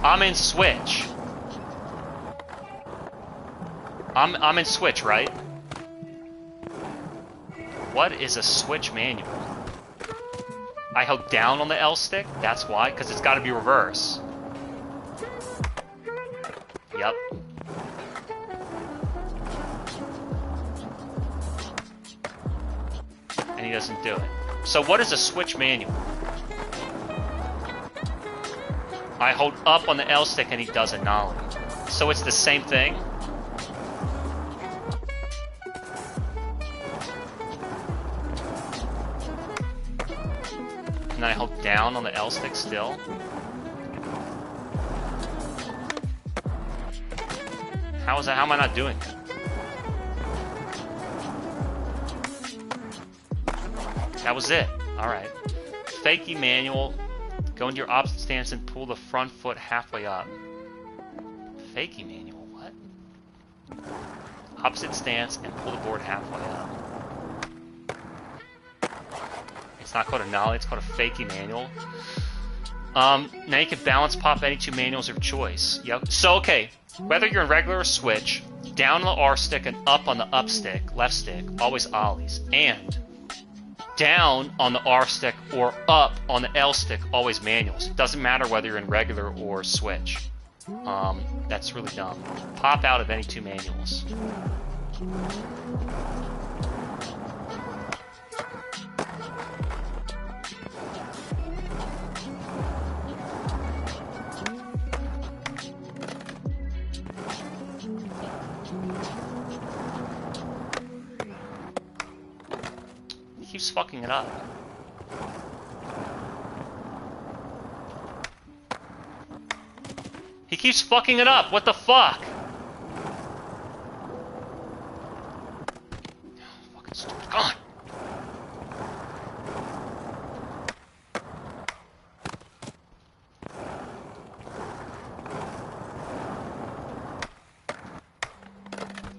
I'm in Switch. I'm in Switch, right? What is a Switch manual? I held down on the L stick? That's why? Because it's gotta be reverse. Yep. And he doesn't do it. So what is a Switch manual? I hold up on the L stick and he does a nollie. So it's the same thing? And then I hold down on the L stick still? How is that? How am I not doing that? That was it. Alright. Fakie manual. Go into your opposite stance and pull the front foot halfway up. Fakie manual, what? Opposite stance and pull the board halfway up. It's not called a nollie, it's called a fakie manual. Now you can balance pop any two manuals of choice. Yep. So, okay, whether you're in regular or Switch, down on the R stick and up on the up stick, left stick, always ollies. And down on the R stick or up on the L stick, always manuals. It doesn't matter whether you're in regular or Switch. That's really dumb. Pop out of any two manuals. He keeps fucking it up. He keeps fucking it up. What the fuck? Fucking stupid. Come on.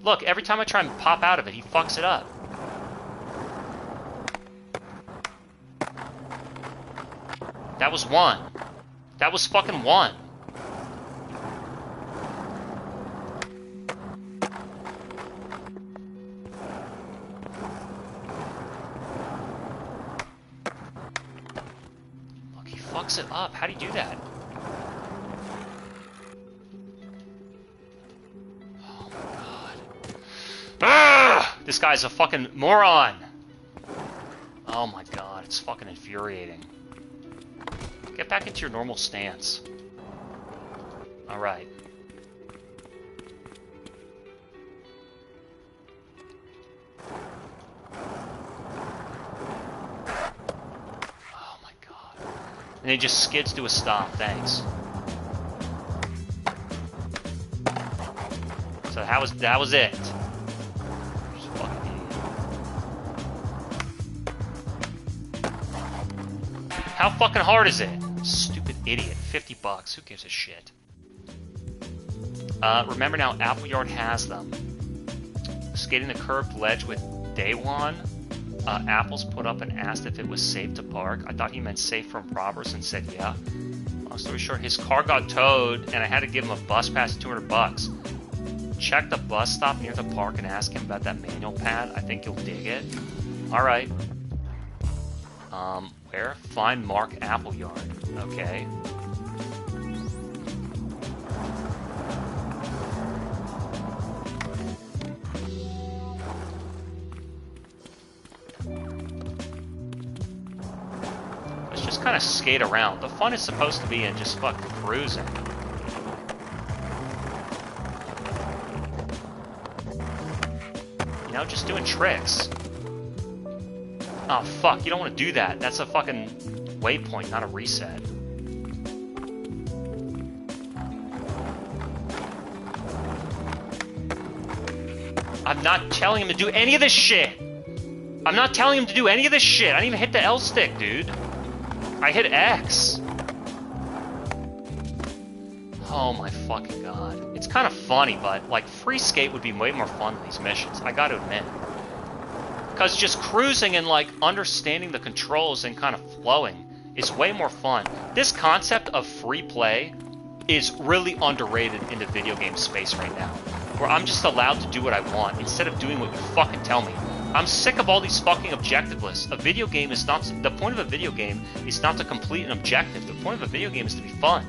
Look, every time I try and pop out of it, he fucks it up. That was one. That was fucking one. Look, he fucks it up. How do you do that? Oh my god. Ah! This guy's a fucking moron. Oh my god, it's fucking infuriating. Get back into your normal stance. Alright. Oh my god. And he just skids to a stop, thanks. So that was it. Just fucking idiot. How fucking hard is it? Stupid idiot. $50. Who gives a shit? Remember now, Appleyard has them. Skating the curved ledge with Daywan. Apples put up and asked if it was safe to park. I thought he meant safe from robbers and said yeah. Long story short, his car got towed and I had to give him a bus pass $200. Check the bus stop near the park and ask him about that manual pad. I think you'll dig it. Alright. Where? Find Mark Appleyard. Okay. Let's just kind of skate around. The fun is supposed to be in just fucking cruising. You know, just doing tricks. Oh, fuck, you don't want to do that. That's a fucking waypoint, not a reset. I'm not telling him to do any of this shit! I'm not telling him to do any of this shit! I didn't even hit the L stick, dude. I hit X. Oh my fucking god. It's kind of funny, but, like, free skate would be way more fun than these missions, I gotta admit. Because just cruising and, like, understanding the controls and kind of flowing is way more fun. This concept of free play is really underrated in the video game space right now. Where I'm just allowed to do what I want instead of doing what you fucking tell me. I'm sick of all these fucking objective lists. A video game is not... The point of a video game is not to complete an objective. The point of a video game is to be fun.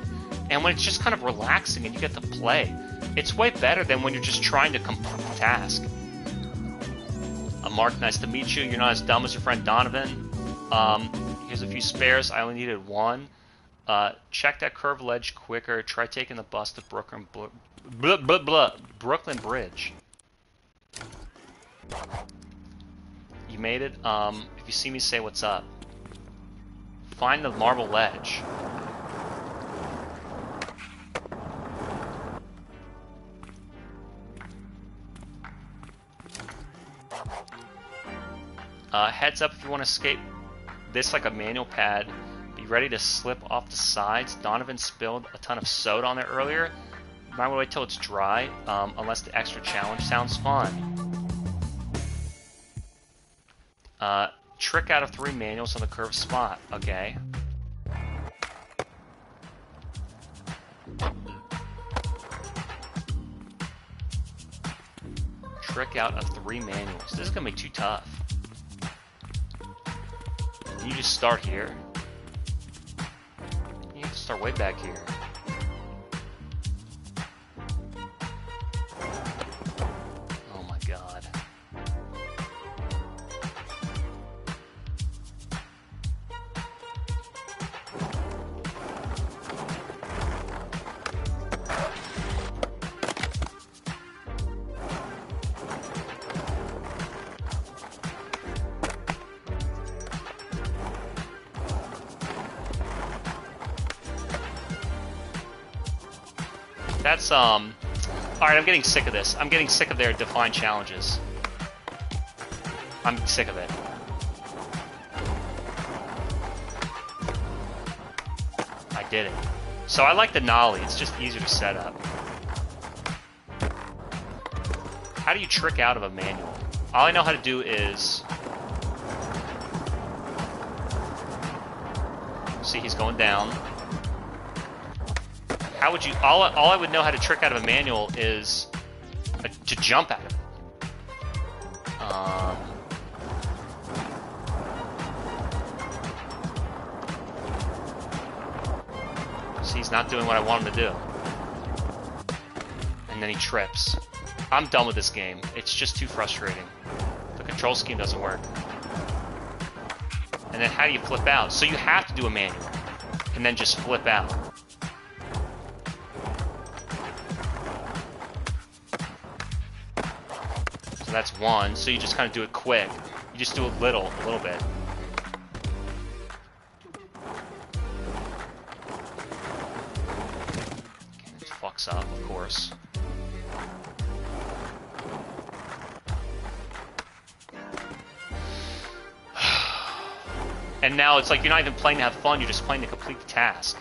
And when it's just kind of relaxing and you get to play, it's way better than when you're just trying to complete a task. Mark, nice to meet you. You're not as dumb as your friend Donovan. Here's a few spares. I only needed one. Check that curved ledge quicker. Try taking the bus to Brooklyn Bridge. You made it. If you see me, say what's up. Find the marble ledge. Heads up if you want to skate this like a manual pad. Be ready to slip off the sides. Donovan spilled a ton of soda on there earlier. You might want to wait till it's dry, unless the extra challenge sounds fun. Trick out of 3 manuals on the curved spot. Okay. Trick out of 3 manuals. This is going to be too tough. You just start here. You have to start way back here. Oh my god. That's, alright, I'm getting sick of this. I'm getting sick of their defined challenges. I'm sick of it. I did it. So I like the nollie, it's just easier to set up. How do you trick out of a manual? All I know how to do is... See, he's going down. How would you... All I would know how to trick out of a manual is to jump out of it. See, he's not doing what I want him to do. And then he trips. I'm done with this game. It's just too frustrating. The control scheme doesn't work. And then how do you flip out? So you have to do a manual. and then just flip out. So that's one. So you just kind of do it quick. You just do a little bit. Okay, it fucks up, of course. And now it's like you're not even playing to have fun, you're just playing to complete the task.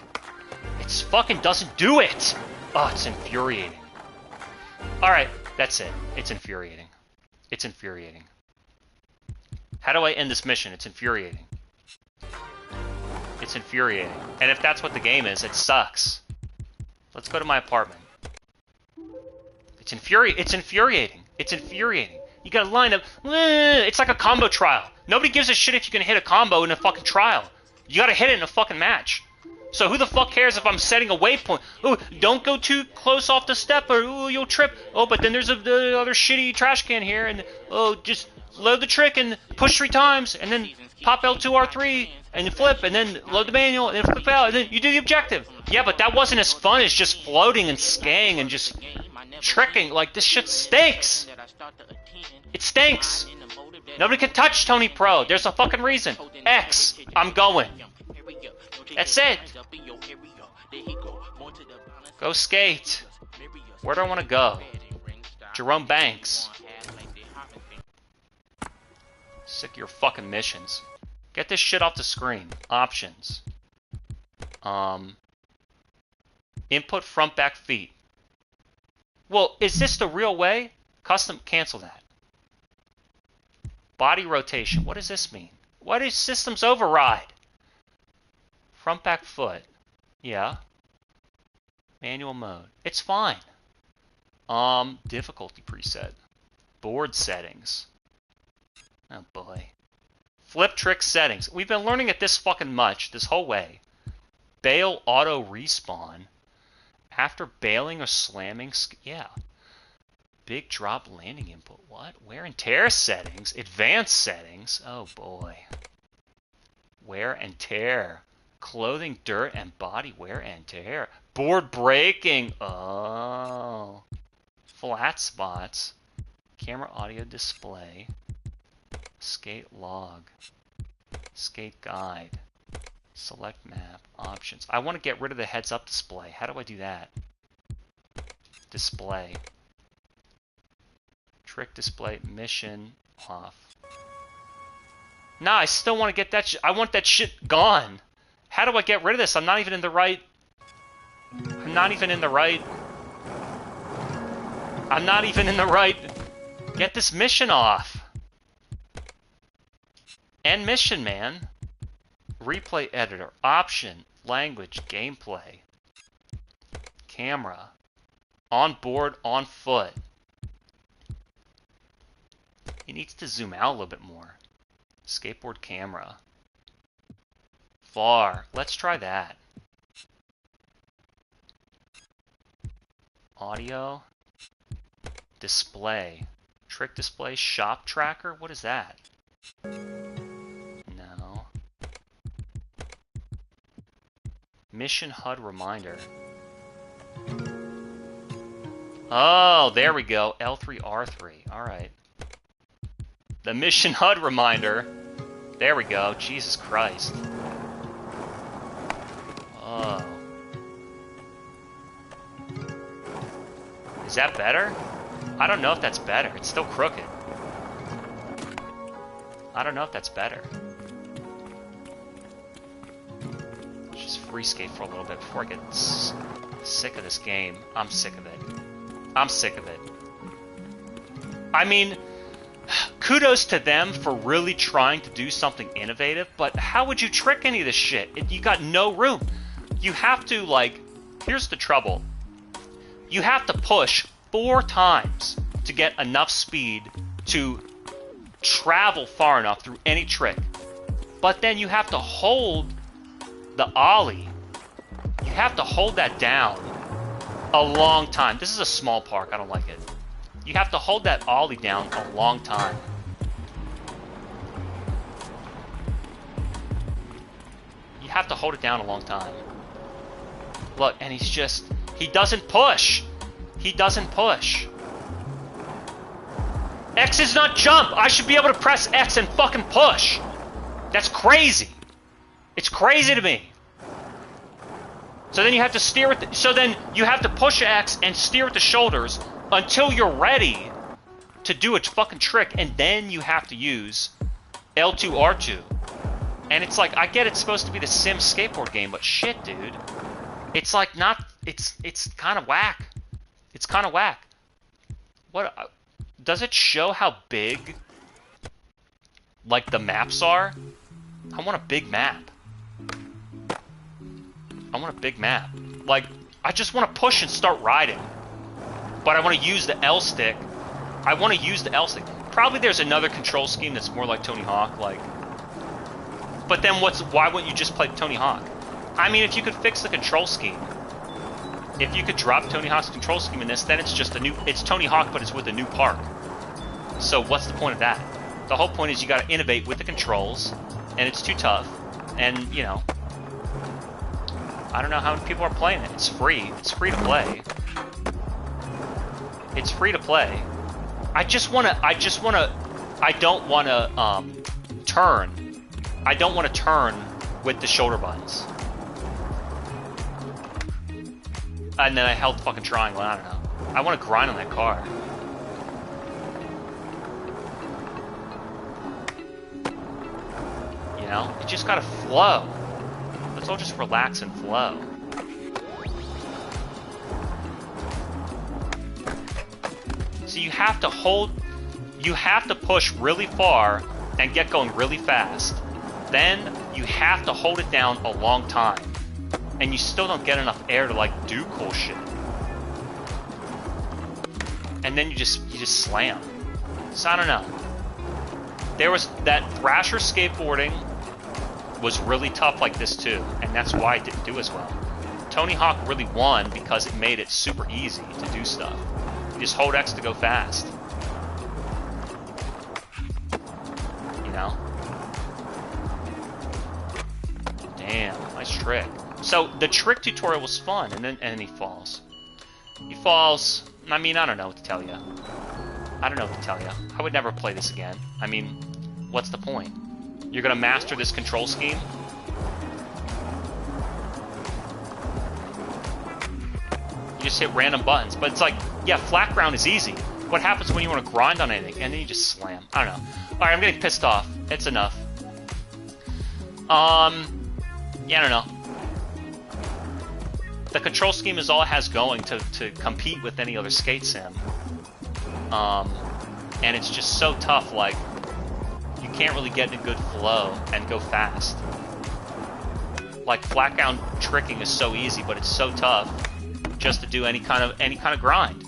It fucking doesn't do it! Oh, it's infuriating. Alright, that's it. It's infuriating. It's infuriating. How do I end this mission? It's infuriating. It's infuriating. And if that's what the game is, it sucks. Let's go to my apartment. It's infuriating. It's infuriating. You gotta line up. It's like a combo trial. Nobody gives a shit if you can hit a combo in a fucking trial. You gotta hit it in a fucking match. So who the fuck cares if I'm setting a waypoint? Oh, don't go too close off the step or ooh, you'll trip. Oh, but then there's the other shitty trash can here. And oh, just load the trick and push 3 times. And then pop L2, R3 and flip. And then load the manual and then flip out. And then you do the objective. Yeah, but that wasn't as fun as just floating and skaying and just tricking. Like, this shit stinks. It stinks. Nobody can touch Tony Pro. There's a fucking reason. X. I'm going. That's it. Go skate. Where do I want to go? Jerome Banks. Sick of your fucking missions. Get this shit off the screen. Options. Input front back feet. Well, is this the real way? Custom, cancel that. Body rotation. What does this mean? What is systems override? Front back foot. Yeah. Manual mode. It's fine. Difficulty preset. Board settings. Oh boy. Flip trick settings. We've been learning it this fucking much this whole way. Bail auto respawn. After bailing or slamming. Yeah. Big drop landing input. What? Wear and tear settings. Advanced settings. Oh boy. Wear and tear. Clothing, dirt, and body wear and tear. Board breaking. Oh. Flat spots. Camera audio display. Skate log. Skate guide. Select map. Options. I want to get rid of the heads up display. How do I do that? Display. Trick display. Mission off. Nah, I still want to get that I want that shit gone. How do I get rid of this? I'm not even in the right... I'm not even in the right... Get this mission off. End mission, man. Replay editor. Option. Language. Gameplay. Camera. On board. On foot. He needs to zoom out a little bit more. Skateboard camera. Far. Let's try that. Audio. Display. Trick display. Shop tracker. What is that? No. Mission HUD reminder. Oh, there we go. L3, R3. Alright. The mission HUD reminder. There we go. Jesus Christ. Oh. Is that better? I don't know if that's better. It's still crooked. I don't know if that's better. Let's just free skate for a little bit before I get sick of this game. I'm sick of it. I'm sick of it. I mean, kudos to them for really trying to do something innovative, but how would you trick any of this shit? You got no room. You have to, like, here's the trouble. You have to push 4 times to get enough speed to travel far enough through any trick. But then you have to hold the ollie. You have to hold that down a long time. This is a small park. I don't like it. You have to hold that ollie down a long time. You have to hold it down a long time. Look, and he's just... He doesn't push! He doesn't push. X is not jump! I should be able to press X and fucking push! That's crazy! It's crazy to me! So then you have to steer with so then you have to push X and steer with the shoulders until you're ready to do a fucking trick, and then you have to use L2, R2. And it's like, I get it's supposed to be the Sim skateboard game, but shit, dude. It's like not... It's kind of whack. It's kind of whack. What... Does it show how big, like, the maps are? I want a big map. I want a big map. Like, I just want to push and start riding. But I want to use the L stick. I want to use the L stick. Probably there's another control scheme that's more like Tony Hawk, like... But then why wouldn't you just play Tony Hawk? I mean, if you could fix the control scheme, if you could drop Tony Hawk's control scheme in this, then it's just it's Tony Hawk, but it's with a new park. So what's the point of that? The whole point is you gotta innovate with the controls, and it's too tough, and, you know, I don't know how many people are playing it. It's free. It's free to play. It's free to play. I don't wanna turn. I don't want to turn with the shoulder buttons. And then I held fucking triangle, I don't know. I want to grind on that car. You know? You just gotta flow. Let's all just relax and flow. So you have to push really far and get going really fast. Then you have to hold it down a long time. And you still don't get enough air to, like, do cool shit. And then you just slam. So I don't know. There was that Thrasher skateboarding was really tough like this too, and that's why it didn't do as well. Tony Hawk really won because it made it super easy to do stuff. You just hold X to go fast. You know? Damn, nice trick. So the trick tutorial was fun, and then he falls. He falls. I mean, I don't know what to tell you. I don't know what to tell you. I would never play this again. I mean, what's the point? You're gonna master this control scheme? You just hit random buttons, but it's like, yeah, flat ground is easy. What happens when you want to grind on anything and then you just slam? I don't know. All right, I'm getting pissed off. It's enough. Yeah, I don't know. The control scheme is all it has going to compete with any other skate sim. And it's just so tough, like, you can't really get in a good flow and go fast. Like, flat ground tricking is so easy, but it's so tough just to do any kind of grind,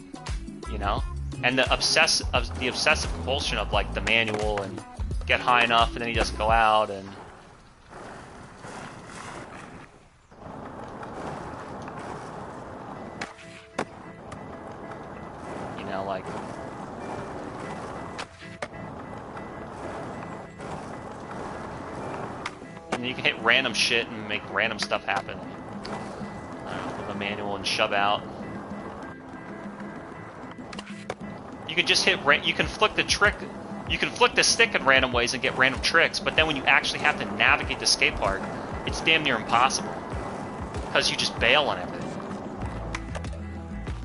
you know? And the obsessive compulsion of, like, the manual and get high enough and then he doesn't go out and... You know, like... And you can hit random shit and make random stuff happen. I don't know, with a manual and shove out. You can just hit, you can flick the trick, you can flick the stick in random ways and get random tricks, but then when you actually have to navigate the skate park, it's damn near impossible. Because you just bail on everything.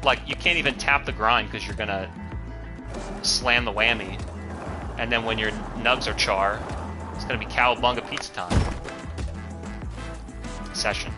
Like, you can't even tap the grind because you're gonna slam the whammy. And then when your nugs are char, it's gonna be cowabunga pizza time. Session.